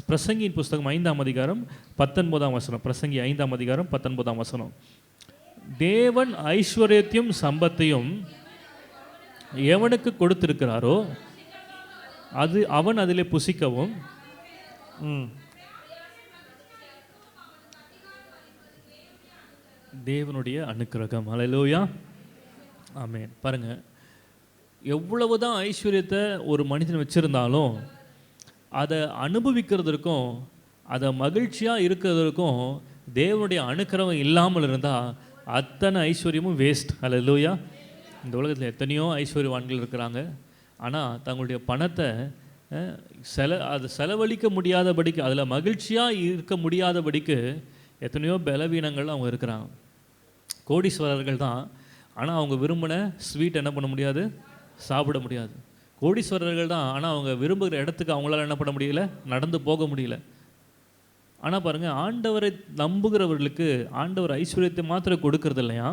பிரசங்கியின் புஸ்தகம் 5ஆம் அதிகாரம் 19ஆம் வசனம். பிரசங்கி 5ஆம் அதிகாரம் 19ஆம் வசனம். தேவன் ஐஸ்வர்யத்தையும் சம்பத்தையும் எவனுக்கு கொடுத்திருக்கிறாரோ அவன் அதிலே புசிக்கவும் தேவனுடைய அனுக்கிரகம். அல்லேலூயா. ஆமென். பாருங்கள், எவ்வளவுதான் ஐஸ்வர்யத்தை ஒரு மனிதன் வச்சுருந்தாலும் அதை அனுபவிக்கிறதுக்கும் அதை மகிழ்ச்சியாக இருக்கிறதுக்கும் தேவனுடைய அனுக்கிரகம் இல்லாமல் இருந்தால் அத்தனை ஐஸ்வர்யமும் வேஸ்ட். அல்லேலூயா. இந்த உலகத்தில் எத்தனையோ ஐஸ்வர்யவான்கள் இருக்கிறாங்க. ஆனால் தங்களுடைய பணத்தை செலவழிக்க முடியாதபடிக்கு, அதில் மகிழ்ச்சியாக இருக்க முடியாதபடிக்கு எத்தனையோ பலவீனங்கள் அவங்க இருக்கிறாங்க. கோடீஸ்வரர்கள் தான், ஆனால் அவங்க விரும்பின ஸ்வீட் என்ன பண்ண முடியாது, சாப்பிட முடியாது. கோடீஸ்வரர்கள் தான், ஆனால் அவங்க விரும்புகிற இடத்துக்கு அவங்களால என்ன பண்ண முடியல, நடந்து போக முடியல. ஆனால் பாருங்கள், ஆண்டவரை நம்புகிறவர்களுக்கு ஆண்டவர் ஐஸ்வர்யத்தை மாத்திரம் கொடுக்கறது இல்லையா,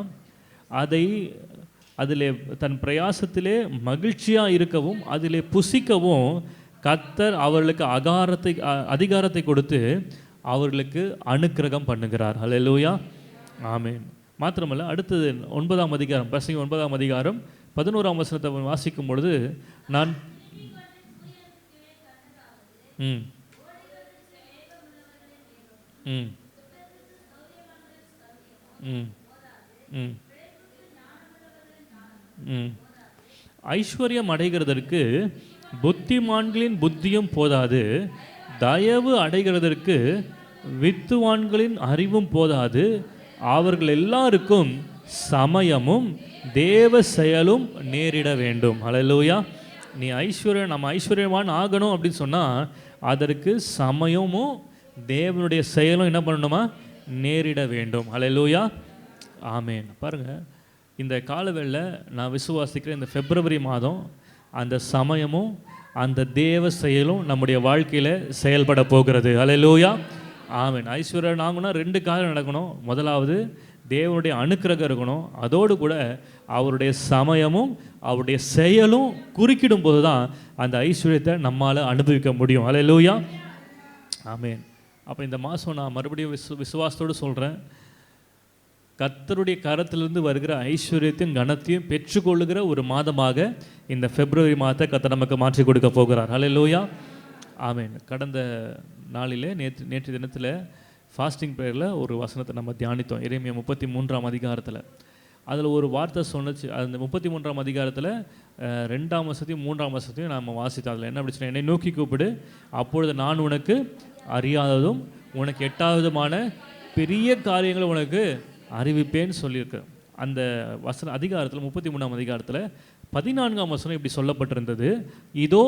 அதிலே தன் பிரயாசத்திலே மகிழ்ச்சியாக இருக்கவும் அதிலே புசிக்கவும் கர்த்தர் அவர்களுக்கு அதிகாரத்தை கொடுத்து அவர்களுக்கு அனுக்கிரகம் பண்ணுகிறார். ஹல்லேலூயா, ஆமென். மாத்திரமல்ல, அடுத்தது 9ஆம் அதிகாரம், பிரசங்கி 9ஆம் அதிகாரம் 11ஆம் வசனத்தை வாசிக்கும் பொழுது, நான் ஐஸ்வர்யம் அடைகிறதற்கு புத்திமான்களின் புத்தியும் போதாது, தயவு அடைகிறதற்கு வித்துவான்களின் அறிவும் போதாது, அவர்கள் எல்லாருக்கும் சமயமும் தேவ செயலும் நேரிட வேண்டும். ஹல்லேலூயா. நீ நம்ம ஐஸ்வர்யவான் ஆகணும் அப்படின்னு சொன்னால் அதற்கு சமயமும் தேவனுடைய செயலும் என்ன பண்ணணுமா, நேரிட வேண்டும். ஹல்லேலூயா, ஆமென். பாருங்கள், இந்த காலவேளையில் நான் விசுவாசிக்கிற இந்த பிப்ரவரி மாதம் அந்த சமயமும் அந்த தேவ செயலும் நம்முடைய வாழ்க்கையில் செயல்பட போகிறது. ஹல்லேலூயா, ஆமென். ஐஸ்வர்யம் ஆகணும்னா 2 காரியம் நடக்கணும். முதலாவது தேவனுடைய அனுக்கிரகம் இருக்கணும், அதோடு கூட அவருடைய சமயமும் அவருடைய செயலும் குறுக்கிடும் போது தான் அந்த ஐஸ்வர்யத்தை நம்மால் அனுபவிக்க முடியும். ஹல்லேலூயா, ஆமென். அப்போ இந்த மாதம் நான் மறுபடியும் விசுவாசத்தோடு சொல்கிறேன், கர்த்தருடைய கரத்திலிருந்து வருகிற ஐஸ்வர்யத்தையும் கனத்தையும் பெற்றுக்கொள்ளுகிற ஒரு மாதமாக இந்த பிப்ரவரி மாதத்தை கர்த்தர் நமக்கு மாற்றி கொடுக்க போகிறார். ஹல்லேலூயா, ஆமென். கடந்த நாளிலே நேற்று தினத்தில் ஃபாஸ்டிங் ப்ரேயரில் ஒரு வசனத்தை நம்ம தியானித்தோம். எரேமியா 33ஆம் அதிகாரத்தில் அதில் ஒரு வார்த்தை சொன்னச்சு. அந்த 33ஆம் அதிகாரத்தில் 2ஆம் வசனத்தையும் 3ஆம் வசனத்தையும் நம்ம வாசித்தோம். அதில் என்ன அப்படி சொன்னால், என்னை நோக்கி கூப்பிடு, அப்பொழுது நான் உனக்கு அறியாததும் உனக்கு எட்டாவதுமான பெரிய காரியங்களை உனக்கு அறிவிப்பேன்னு சொல்லியிருக்கிறேன். அந்த அதிகாரத்தில் 33ஆம் அதிகாரத்தில் 14ஆம் வசனம் இப்படி சொல்லப்பட்டிருந்தது, இதோ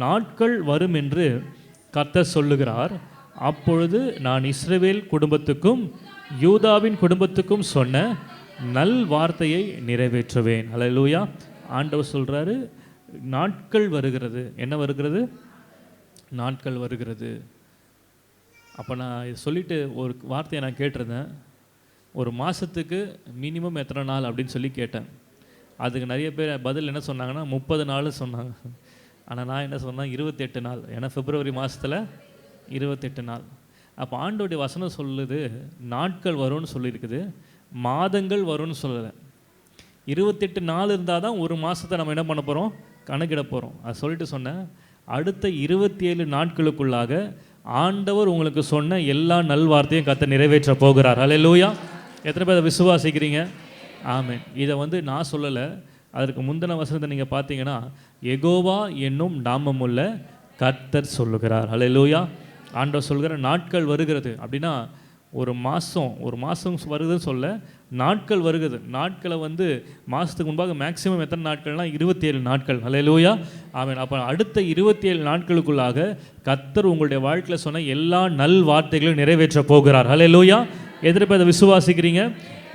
நாட்கள் வரும் என்று கர்த்தர் சொல்லுகிறார், அப்பொழுது நான் இஸ்ரவேல் குடும்பத்துக்கும் யூதாவின் குடும்பத்துக்கும் சொன்ன நல் வார்த்தையை நிறைவேற்றுவேன். ஹல்லேலூயா. ஆண்டவர் சொல்கிறாரு, நாட்கள் வருகிறது. என்ன வருகிறது? நாட்கள் வருகிறது. அப்போ நான் இதை சொல்லிவிட்டு ஒரு வார்த்தையை நான் கேட்டிருந்தேன், ஒரு மாதத்துக்கு மினிமம் எத்தனை நாள் அப்படின்னு சொல்லி கேட்டேன். அதுக்கு நிறைய பேர் பதில் என்ன சொன்னாங்கன்னா 30 நாள் சொன்னாங்க. ஆனால் நான் என்ன சொன்னேன், 28 நாள். ஏன்னா பிப்ரவரி மாதத்தில் 28 நாள். அப்போ ஆண்டோடைய வசனம் சொல்லுது, நாட்கள் வரும்னு சொல்லியிருக்குது, மாதங்கள் வரும்னு சொல்லலை. 28 நாள் இருந்தால் தான் ஒரு மாதத்தை நம்ம என்ன பண்ண போகிறோம், கணக்கிட போகிறோம். அதை சொல்லிட்டு சொன்னேன், அடுத்த 27 நாட்களுக்குள்ளாக ஆண்டவர் உங்களுக்கு சொன்ன எல்லா நல்வார்த்தையும் கர்த்தர் நிறைவேற்ற போகிறார். ஹல்லேலூயா. எத்தனை பேர் அதை விசுவாசிக்கிறீங்க? ஆமென். இதை நான் சொல்லலை, அதற்கு முந்தின வசனத்தை நீங்கள் பார்த்தீங்கன்னா, யெகோவா என்னும் நாமமுள்ள கர்த்தர் சொல்லுகிறார். ஹல்லேலூயா. ஆண்டவர் சொல்கிற நாட்கள் வருகிறது அப்படின்னா ஒரு மாதம் வருதுன்னு சொல்ல, நாட்கள் வருகிறது. நாட்களை மாதத்துக்கு முன்பாக மேக்ஸிமம் எத்தனை நாட்கள்னால் 27 நாட்கள். ஹல்லேலூயா, ஆமென். அப்போ அடுத்த 27 நாட்களுக்குள்ளாக கர்த்தர் உங்களுடைய வாழ்க்கையில் சொன்ன எல்லா நல் வார்த்தைகளையும் நிறைவேற்ற போகிறார். ஹல்லேலூயா. எதிர்ப்பு அதை விசுவாசிக்கிறீங்க?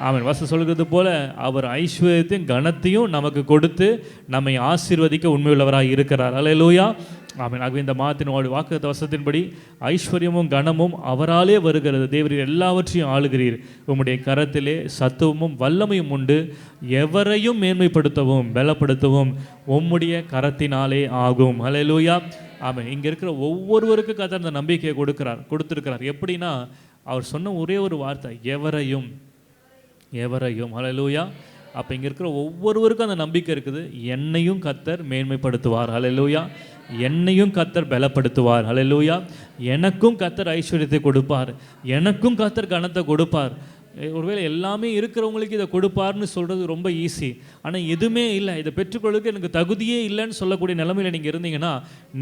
ஆமென். வசனம் சொல்கிறது போல அவர் ஐஸ்வர்யத்தையும் கனத்தையும் நமக்கு கொடுத்து நம்மை ஆசீர்வதிக்க உண்மையுள்ளவராக இருக்கிறார். ஹல்லேலூயா, ஆமென். ஆகவே இந்த மாதத்தின் வாக்குத்த வசனத்தின்படி ஐஸ்வர்யமும் கனமும் அவராலே வருகிறது. தேவரீர் எல்லாவற்றையும் ஆளுகிறீர். உம்முடைய கரத்திலே சத்துவமும் வல்லமையும் உண்டு. எவரையும் மேன்மைப்படுத்தவும் பலப்படுத்தவும் உம்முடைய கரத்தினாலே ஆகும். ஹல்லேலூயா, ஆமென். இங்கே இருக்கிற ஒவ்வொருவருக்கும் கர்த்தர் அந்த நம்பிக்கையை கொடுத்திருக்கிறார். எப்படின்னா, அவர் சொன்ன ஒரே ஒரு வார்த்தை, எவரையும். ஹல்லேலூயா. அப்போ இங்கே இருக்கிற ஒவ்வொருவருக்கும் அந்த நம்பிக்கை இருக்குது, என்னையும் கர்த்தர் மேன்மைப்படுத்துவார். ஹல்லேலூயா. என்னையும் கர்த்தர் பலப்படுத்துவார். ஹல்லேலூயா. எனக்கும் கர்த்தர் ஐஸ்வர்யத்தை கொடுப்பார், எனக்கும் கர்த்தர் கனத்தை கொடுப்பார். ஒருவேளை எல்லாமே இருக்கிறவங்களுக்கு இதை கொடுப்பார்னு சொல்கிறது ரொம்ப ஈஸி. ஆனால் எதுவுமே இல்லை, இதை பெற்றுக்கொள்ளுக்கு எனக்கு தகுதியே இல்லைன்னு சொல்லக்கூடிய நிலைமையில் நீங்கள் இருந்தீங்கன்னா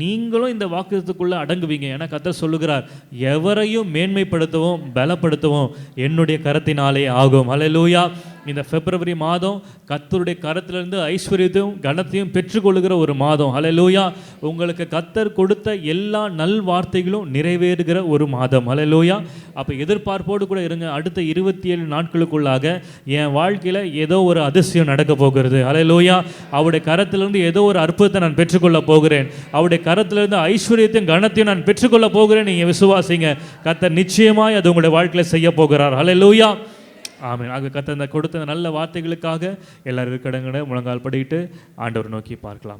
நீங்களும் இந்த வாக்குத்தத்துக்குள்ளே அடங்குவீங்க. ஏன்னா கர்த்தர் சொல்லுகிறார், எவரையும் மேன்மைப்படுத்தவும் பலப்படுத்தவும் என்னுடைய கரத்தினாலே ஆகும். ஹல்லேலூயா. இந்த பிப்ரவரி மாதம் கர்த்தருடைய கரத்திலிருந்து ஐஸ்வர்யத்தையும் கனத்தையும் பெற்றுக்கொள்கிற ஒரு மாதம். ஹல்லேலூயா. உங்களுக்கு கர்த்தர் கொடுத்த எல்லா நல் வார்த்தைகளும் நிறைவேறுகிற ஒரு மாதம். ஹல்லேலூயா. அப்போ எதிர்பார்ப்போடு கூட இருங்க. அடுத்த 27 நாட்களுக்குள்ளாக என் வாழ்க்கையில் ஏதோ ஒரு அதிசயம் நடக்க போகிறது. ஹல்லேலூயா. அவருடைய கரத்திலிருந்து ஏதோ ஒரு அற்புதத்தை நான் பெற்றுக்கொள்ள போகிறேன். அவருடைய கரத்திலிருந்து ஐஸ்வர்யத்தையும் கனத்தையும் நான் பெற்றுக்கொள்ள போகிறேன். நீங்கள் விசுவாசிங்க, கர்த்தர் நிச்சயமாய் அது உங்களுடைய வாழ்க்கையில் செய்ய போகிறார். ஹல்லேலூயா. ஆமென். ஆக கர்த்தர் கொடுத்த நல்ல வார்த்தைகளுக்காக எல்லாரும் இருக்கடங்கட முழங்கால் படிட்டு ஆண்டவர் நோக்கி பார்க்கலாம்.